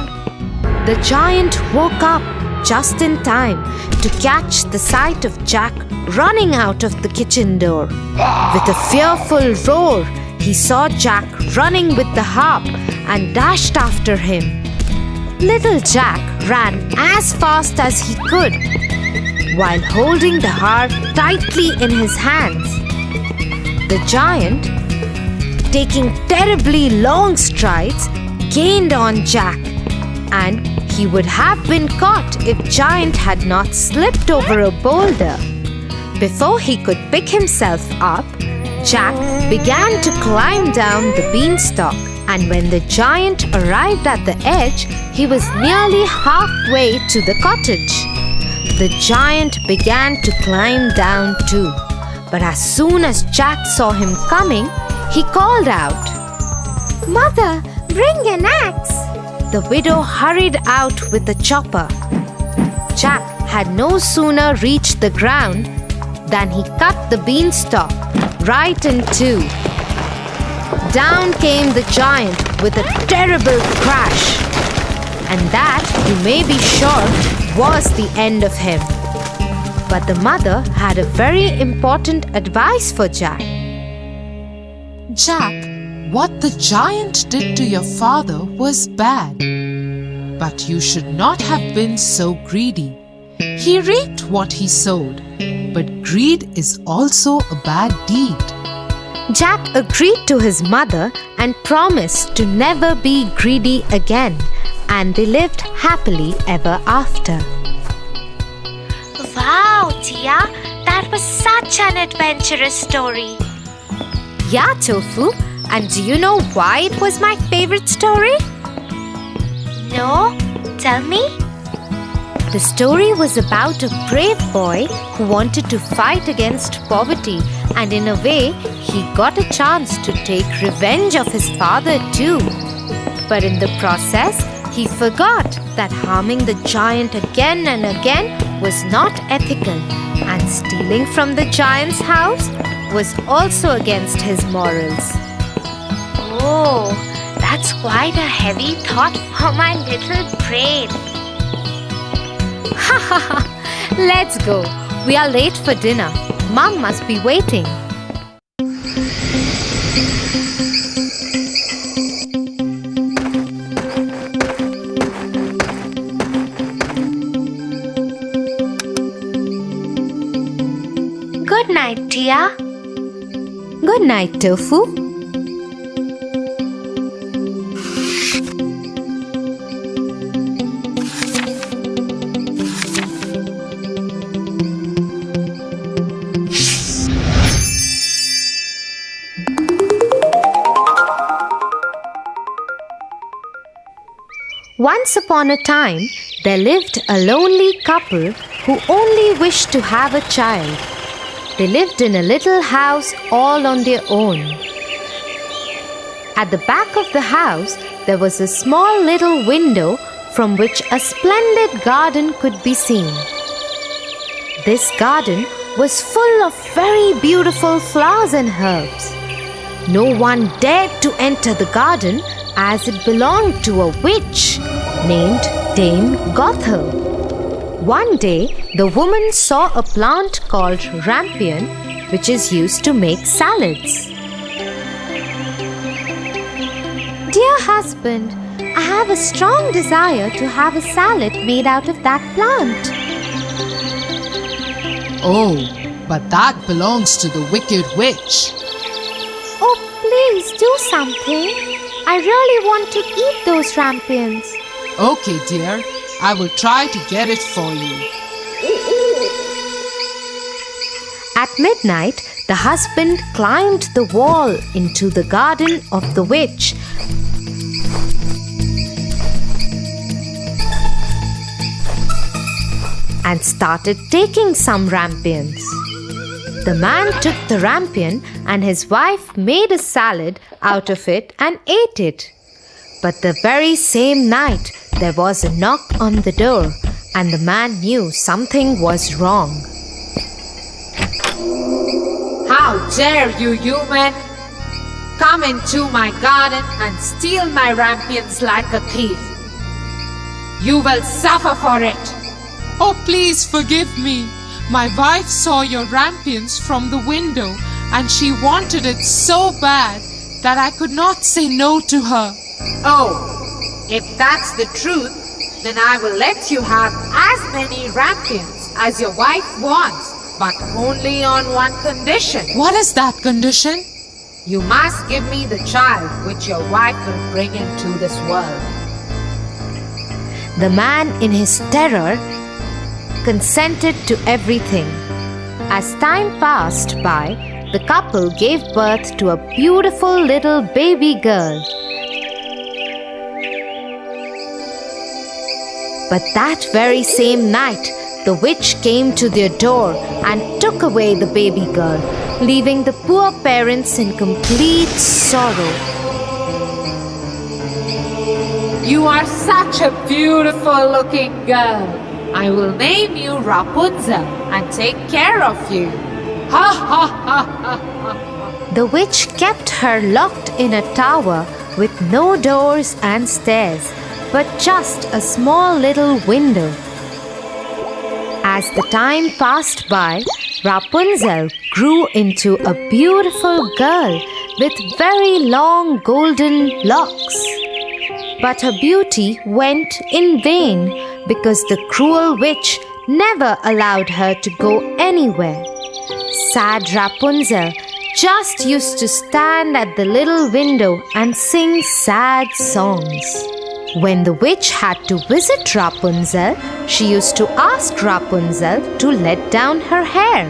The giant woke up just in time to catch the sight of Jack running out of the kitchen door. With a fearful roar, he saw Jack running with the harp and dashed after him. Little Jack ran as fast as he could, while holding the harp tightly in his hands. The giant, taking terribly long strides, gained on Jack, and he would have been caught if Giant had not slipped over a boulder. Before he could pick himself up, Jack began to climb down the beanstalk, and when the giant arrived at the edge, he was nearly halfway to the cottage. The giant began to climb down too, but as soon as Jack saw him coming, he called out, Mother, bring an axe. The widow hurried out with the chopper. Jack had no sooner reached the ground than he cut the beanstalk right in two. Down came the giant with a terrible crash, and that, you may be sure, was the end of him. But the mother had a very important advice for Jack. Jack, what the giant did to your father was bad, but you should not have been so greedy. He reaped what he sowed, but greed is also a bad deed. Jack agreed to his mother and promised to never be greedy again, and they lived happily ever after. Wow, Tia, that was such an adventurous story. Yeah, Tofu, And do you know why it was my favorite story? No? Tell me. The story was about a brave boy who wanted to fight against poverty, and in a way, he got a chance to take revenge of his father too. But in the process, he forgot that harming the giant again and again was not ethical, and stealing from the giant's house was also against his morals. Oh, that's quite a heavy thought for my little brain. Ha ha ha! Let's go. We are late for dinner. Mom must be waiting. Good night, Tia. Good night, Tofu. Once upon a time, there lived a lonely couple who only wished to have a child. They lived in a little house all on their own. At the back of the house, there was a small little window from which a splendid garden could be seen. This garden was full of very beautiful flowers and herbs. No one dared to enter the garden as it belonged to a witch named Dame Gothel. One day, the woman saw a plant called rampion, which is used to make salads. Dear husband, I have a strong desire to have a salad made out of that plant. Oh, but that belongs to the wicked witch. Oh, please do something. I really want to eat those rampions. Okay, dear, I will try to get it for you. At midnight, the husband climbed the wall into the garden of the witch and started taking some rampions. The man took the rampion and his wife made a salad out of it and ate it. But the very same night, there was a knock on the door and the man knew something was wrong. How dare you, human! Come into my garden and steal my rampions like a thief. You will suffer for it. Oh, please forgive me. My wife saw your rampions from the window and she wanted it so bad that I could not say no to her. Oh, if that's the truth, then I will let you have as many rampions as your wife wants, but only on one condition. What is that condition? You must give me the child which your wife will bring into this world. The man, in his terror, consented to everything. As time passed by, the couple gave birth to a beautiful little baby girl. But that very same night, the witch came to their door and took away the baby girl, leaving the poor parents in complete sorrow. You are such a beautiful looking girl. I will name you Rapunzel and take care of you. Ha ha ha ha ha. The witch kept her locked in a tower with no doors and stairs, but just a small little window. As the time passed by, Rapunzel grew into a beautiful girl with very long golden locks. But her beauty went in vain because the cruel witch never allowed her to go anywhere. Sad Rapunzel just used to stand at the little window and sing sad songs. When the witch had to visit Rapunzel, she used to ask Rapunzel to let down her hair.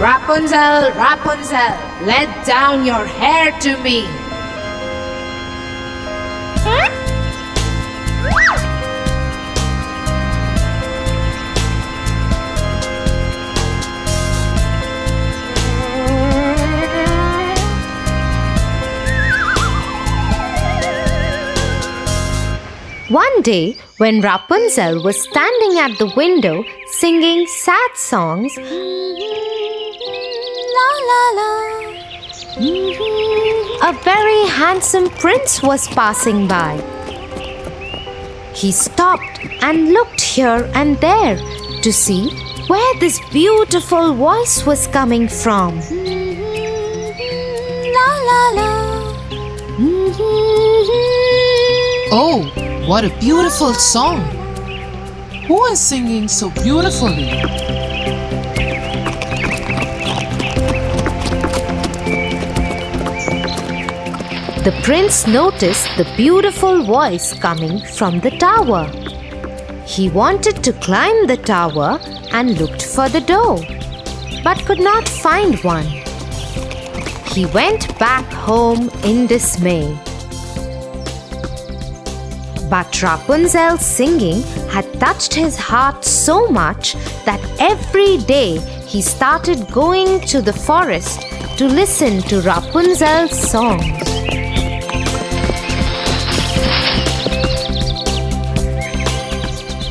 Rapunzel, Rapunzel, let down your hair to me. One day, when Rapunzel was standing at the window singing sad songs, a very handsome prince was passing by. He stopped and looked here and there to see where this beautiful voice was coming from. Oh, what a beautiful song! Who is singing so beautifully? The prince noticed the beautiful voice coming from the tower. He wanted to climb the tower and looked for the door, but could not find one. He went back home in dismay. But Rapunzel's singing had touched his heart so much that every day he started going to the forest to listen to Rapunzel's songs.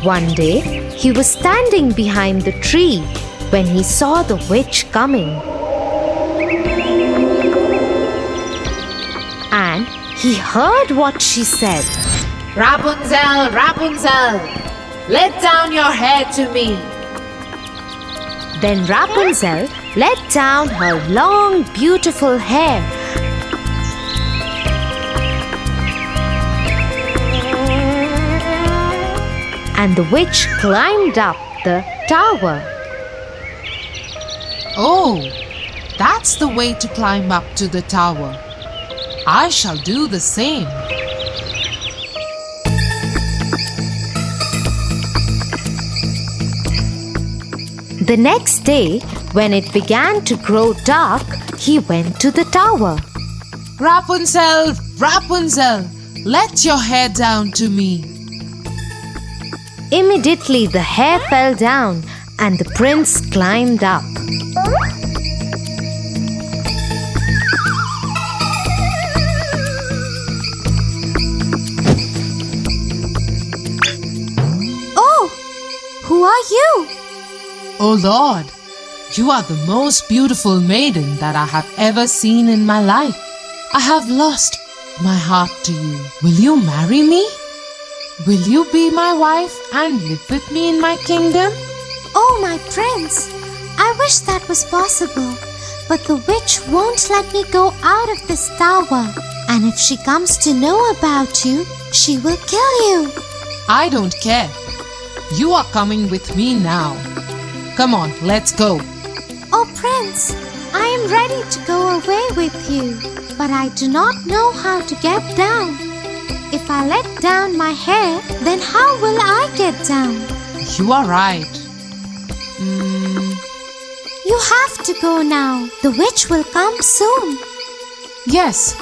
One day, he was standing behind the tree when he saw the witch coming. And he heard what she said. Rapunzel, Rapunzel, let down your hair to me. Then Rapunzel let down her long, beautiful hair. And the witch climbed up the tower. Oh, that's the way to climb up to the tower. I shall do the same. The next day, when it began to grow dark, he went to the tower. Rapunzel, Rapunzel, let your hair down to me. Immediately the hair fell down and the prince climbed up. Oh, who are you? Oh Lord, you are the most beautiful maiden that I have ever seen in my life. I have lost my heart to you. Will you marry me? Will you be my wife and live with me in my kingdom? Oh, my prince, I wish that was possible. But the witch won't let me go out of this tower. And if she comes to know about you, she will kill you. I don't care. You are coming with me now. Come on, let's go. Oh, Prince, I am ready to go away with you, but I do not know how to get down. If I let down my hair, then how will I get down? You are right. You have to go now. The witch will come soon. Yes,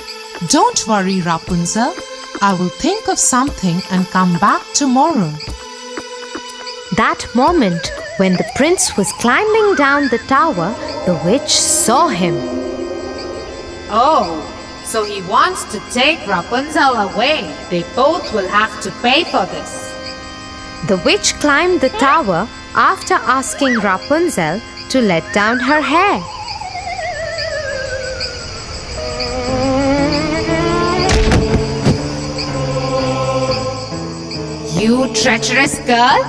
don't worry, Rapunzel. I will think of something and come back tomorrow. That moment, when the prince was climbing down the tower, the witch saw him. Oh, so he wants to take Rapunzel away. They both will have to pay for this. The witch climbed the tower after asking Rapunzel to let down her hair. You treacherous girl!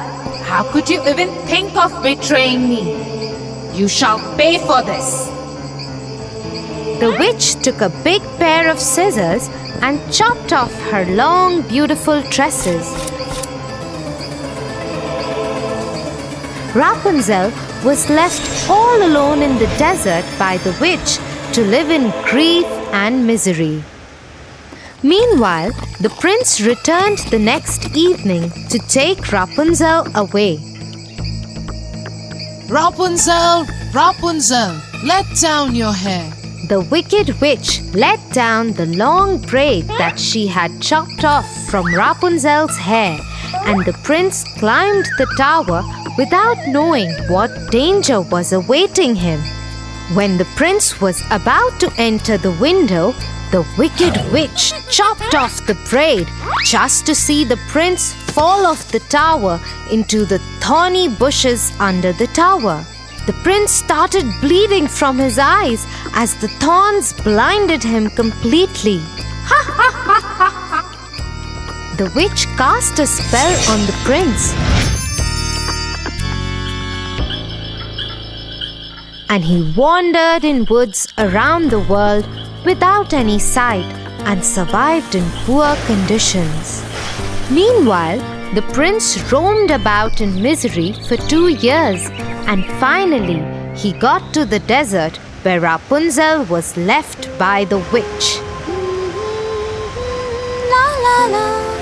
How could you even think of betraying me? You shall pay for this. The witch took a big pair of scissors and chopped off her long, beautiful tresses. Rapunzel was left all alone in the desert by the witch to live in grief and misery. Meanwhile, the prince returned the next evening to take Rapunzel away. Rapunzel, Rapunzel, let down your hair. The wicked witch let down the long braid that she had chopped off from Rapunzel's hair, and the prince climbed the tower without knowing what danger was awaiting him. When the prince was about to enter the window, the wicked witch chopped off the braid just to see the prince fall off the tower into the thorny bushes under the tower. The prince started bleeding from his eyes as the thorns blinded him completely. The witch cast a spell on the prince, and he wandered in woods around the world without any sight and survived in poor conditions. Meanwhile, the prince roamed about in misery for 2 years, and finally he got to the desert where Rapunzel was left by the witch.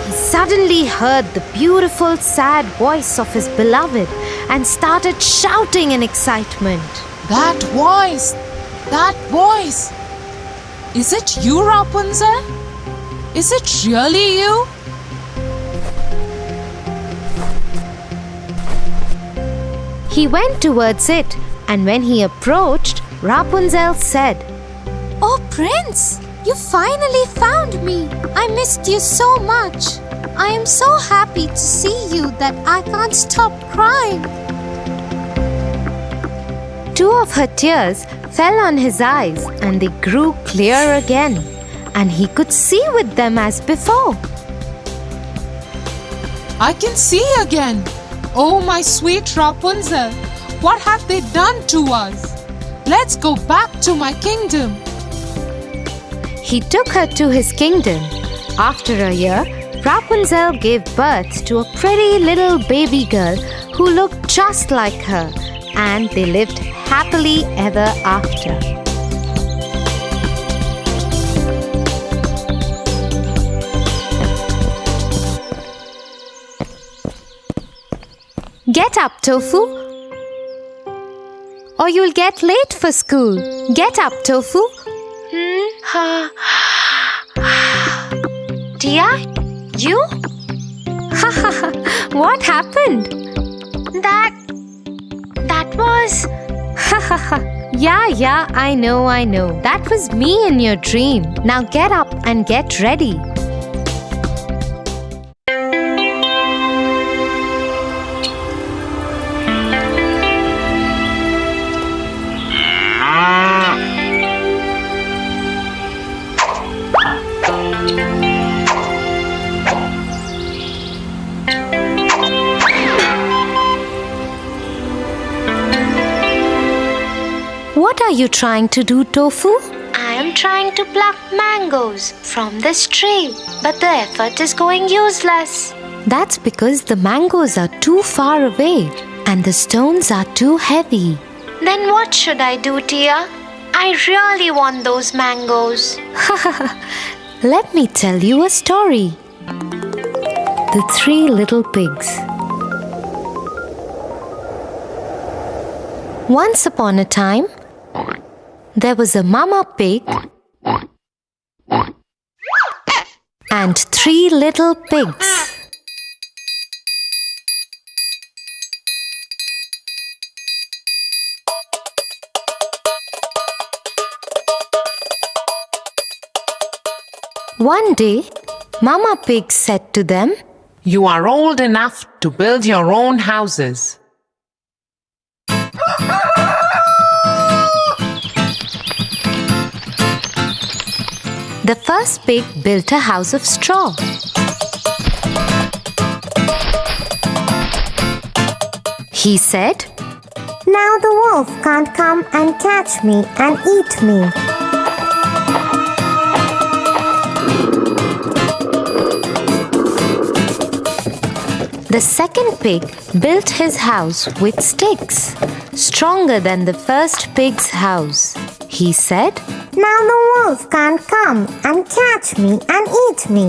He suddenly heard the beautiful, sad voice of his beloved and started shouting in excitement. That voice! That voice! Is it you, Rapunzel? Is it really you? He went towards it, and when he approached, Rapunzel said, Oh, Prince, you finally found me. I missed you so much. I am so happy to see you that I can't stop crying. 2 of her tears fell on his eyes, and they grew clear again, and he could see with them as before. I can see again. Oh, my sweet Rapunzel, what have they done to us? Let's go back to my kingdom. He took her to his kingdom. After a year, Rapunzel gave birth to a pretty little baby girl who looked just like her, and they lived happily ever after. Get up, Tofu, or you'll get late for school. Get up, Tofu. Tia, you? What happened? That was... Yeah, I know. That was me in your dream. Now get up and get ready. What are you trying to do, Tofu? I am trying to pluck mangoes from this tree, but the effort is going useless. That's because the mangoes are too far away and the stones are too heavy. Then what should I do, Tia? I really want those mangoes. Let me tell you a story. The 3 Little Pigs. Once upon a time, there was a mama pig and 3 little pigs. One day, Mama Pig said to them, You are old enough to build your own houses. The first pig built a house of straw. He said, Now the wolf can't come and catch me and eat me. The second pig built his house with sticks, stronger than the first pig's house. He said, Now the wolf can't come and catch me and eat me.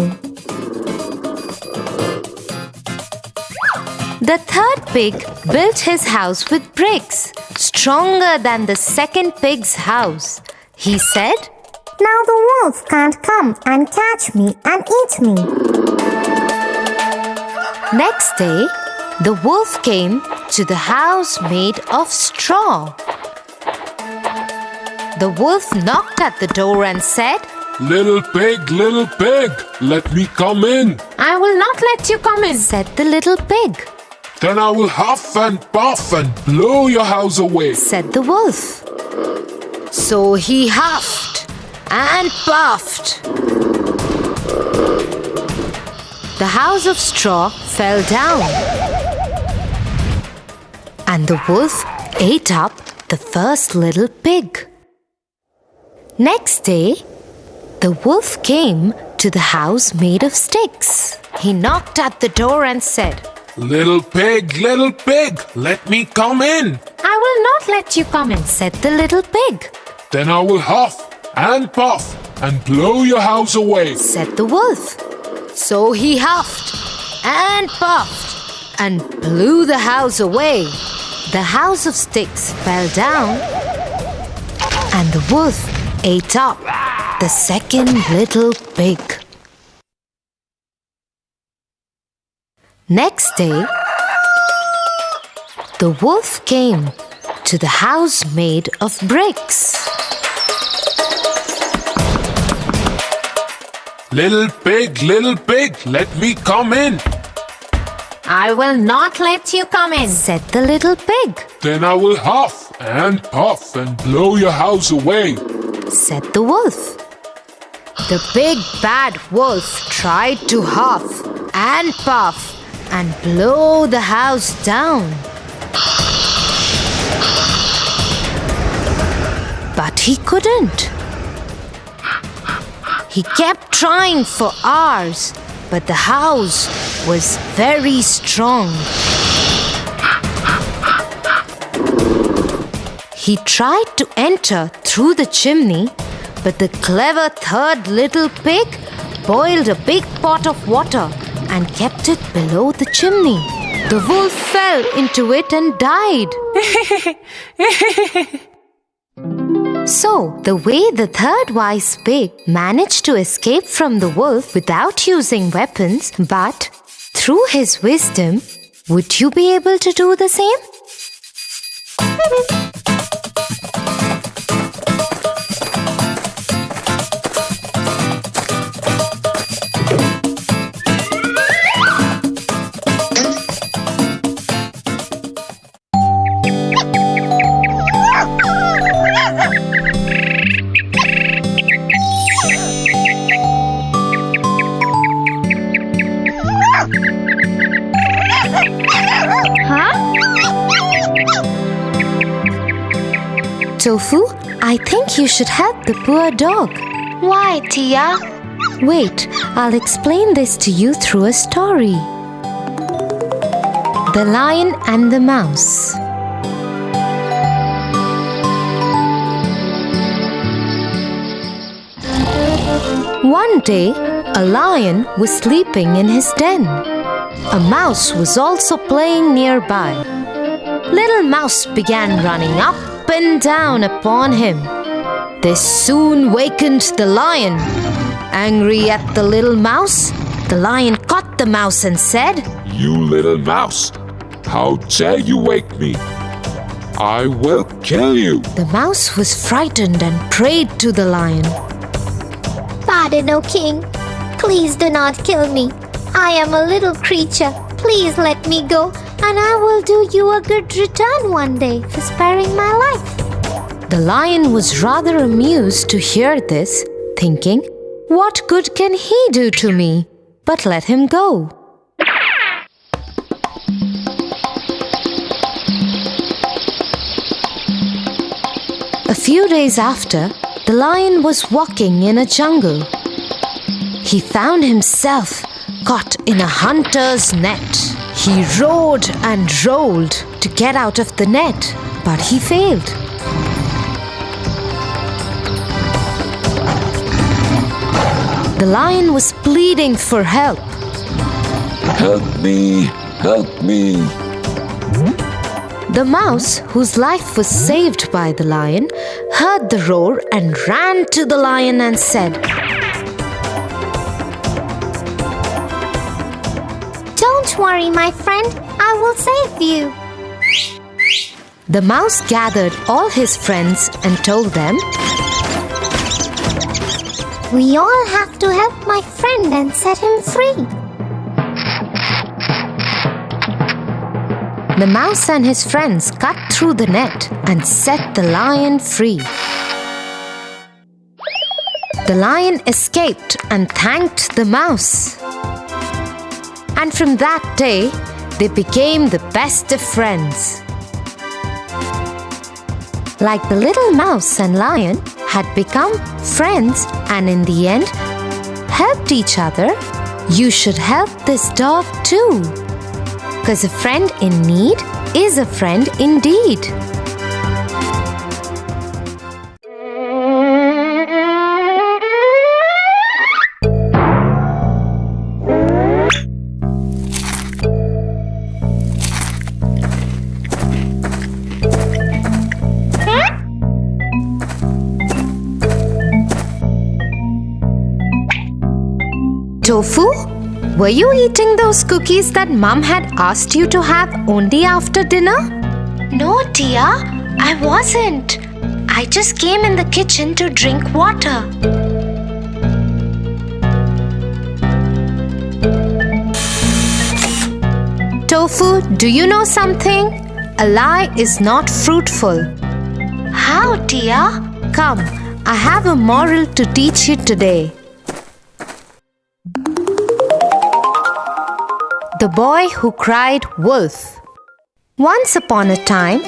The third pig built his house with bricks, stronger than the second pig's house. He said, Now the wolf can't come and catch me and eat me. Next day, the wolf came to the house made of straw. The wolf knocked at the door and said, Little pig, let me come in. I will not let you come in, said the little pig. Then I will huff and puff and blow your house away, said the wolf. So he huffed and puffed. The house of straw fell down, and the wolf ate up the first little pig. Next day, the wolf came to the house made of sticks. He knocked at the door and said, Little pig, let me come in. I will not let you come in, said the little pig. Then I will huff and puff and blow your house away, said the wolf. So he huffed and puffed and blew the house away. The house of sticks fell down, and the wolf ate up the second little pig. Next day, the wolf came to the house made of bricks. Little pig, let me come in. I will not let you come in, said the little pig. Then I will huff and puff and blow your house away, said the wolf. The big bad wolf tried to huff and puff and blow the house down. But he couldn't. He kept trying for hours, but the house was very strong. He tried to enter through the chimney, but the clever third little pig boiled a big pot of water and kept it below the chimney. The wolf fell into it and died. So, the way the third wise pig managed to escape from the wolf without using weapons, but through his wisdom, would you be able to do the same? Tofu, I think you should help the poor dog. Why, Tia? Wait, I'll explain this to you through a story. The Lion and the Mouse. One day, a lion was sleeping in his den. A mouse was also playing nearby. Little Mouse began running up and down upon him. This soon wakened the lion. Angry at the little mouse, the lion caught the mouse and said, You little mouse, how dare you wake me? I will kill you. The mouse was frightened and prayed to the lion. Pardon, O king. Please do not kill me. I am a little creature. Please let me go, and I will do you a good return one day for sparing my life. The lion was rather amused to hear this, thinking, What good can he do to me? But let him go. A few days after, the lion was walking in a jungle. He found himself caught in a hunter's net. He rode and rolled to get out of the net, but he failed. The lion was pleading for help. Help me, help me. The mouse, whose life was saved by the lion, heard the roar and ran to the lion and said, Don't worry, my friend, I will save you. The mouse gathered all his friends and told them, We all have to help my friend and set him free. The mouse and his friends cut through the net and set the lion free. The lion escaped and thanked the mouse. And from that day, they became the best of friends. Like the little mouse and lion had become friends and in the end helped each other, you should help this dog too. Because a friend in need is a friend indeed. Tofu? Were you eating those cookies that Mum had asked you to have only after dinner? No, Tia, I wasn't. I just came in the kitchen to drink water. Tofu, do you know something? A lie is not fruitful. How, Tia? Come, I have a moral to teach you today. The Boy Who Cried Wolf. Once upon a time,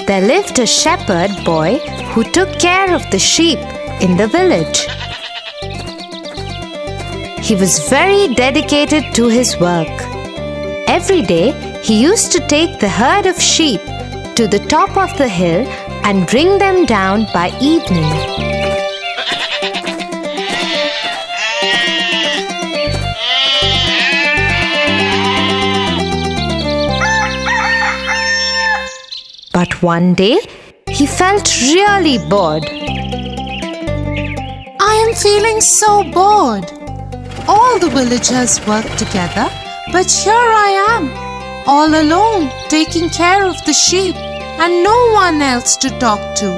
there lived a shepherd boy who took care of the sheep in the village. He was very dedicated to his work. Every day, he used to take the herd of sheep to the top of the hill and bring them down by evening. But one day, he felt really bored. I am feeling so bored. All the villagers work together, but here I am, all alone, taking care of the sheep and no one else to talk to.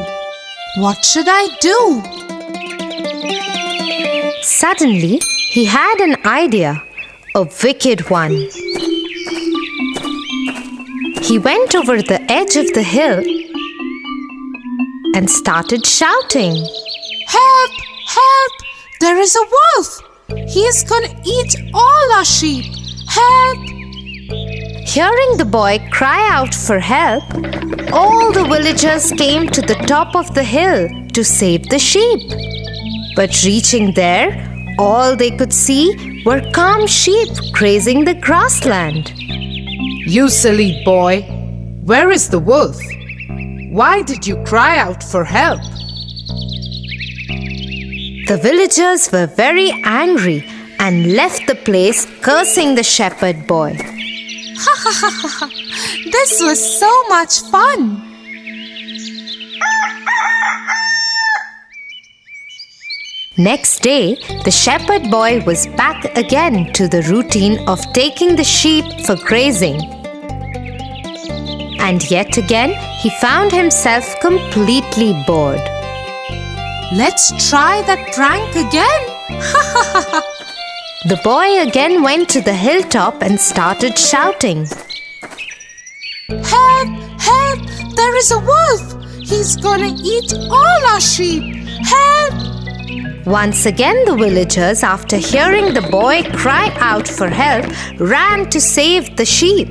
What should I do? Suddenly, he had an idea, a wicked one. He went over the edge of the hill and started shouting, Help! Help! There is a wolf! He is gonna eat all our sheep! Help! Hearing the boy cry out for help, all the villagers came to the top of the hill to save the sheep. But reaching there, all they could see were calm sheep grazing the grassland. You silly boy, where is the wolf? Why did you cry out for help? The villagers were very angry and left the place cursing the shepherd boy. This was so much fun! Next day, the shepherd boy was back again to the routine of taking the sheep for grazing. And yet again, he found himself completely bored. Let's try that prank again! The boy again went to the hilltop and started shouting. Help! Help! There is a wolf! He's gonna eat all our sheep! Help! Once again, the villagers, after hearing the boy cry out for help, ran to save the sheep.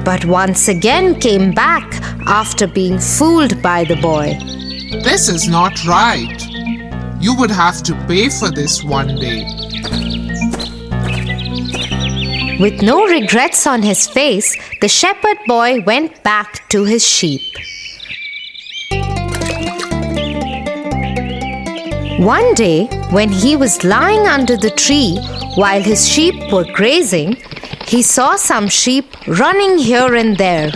But once again came back after being fooled by the boy. This is not right. You would have to pay for this one day. With no regrets on his face, the shepherd boy went back to his sheep. One day, when he was lying under the tree while his sheep were grazing, he saw some sheep running here and there.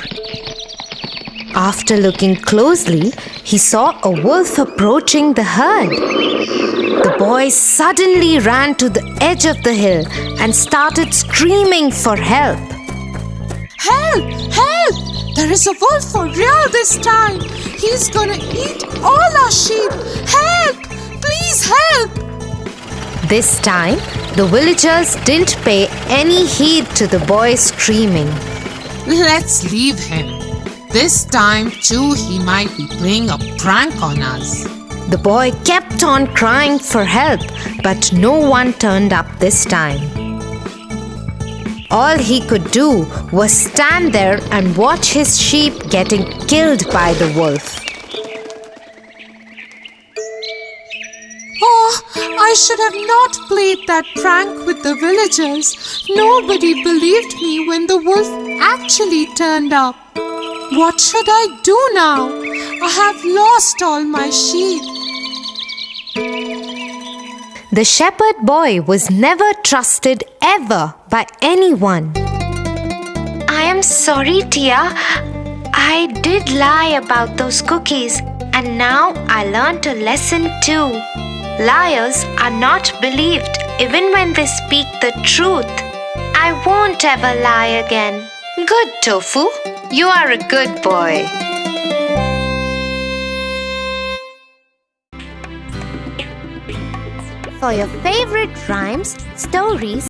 After looking closely, he saw a wolf approaching the herd. The boy suddenly ran to the edge of the hill and started screaming for help. Help! Help! There is a wolf for real this time. He's gonna eat all our sheep. Help! Please help! This time, the villagers didn't pay any heed to the boy screaming. Let's leave him. This time too he might be playing a prank on us. The boy kept on crying for help, but no one turned up this time. All he could do was stand there and watch his sheep getting killed by the wolf. Oh, I should have not played that prank with the villagers. Nobody believed me when the wolf actually turned up. What should I do now? I have lost all my sheep. The shepherd boy was never trusted ever by anyone. I am sorry, Tia. I did lie about those cookies, and now I learned a lesson too. Liars are not believed even when they speak the truth. I won't ever lie again. Good, Tofu. You are a good boy. For your favorite rhymes, stories,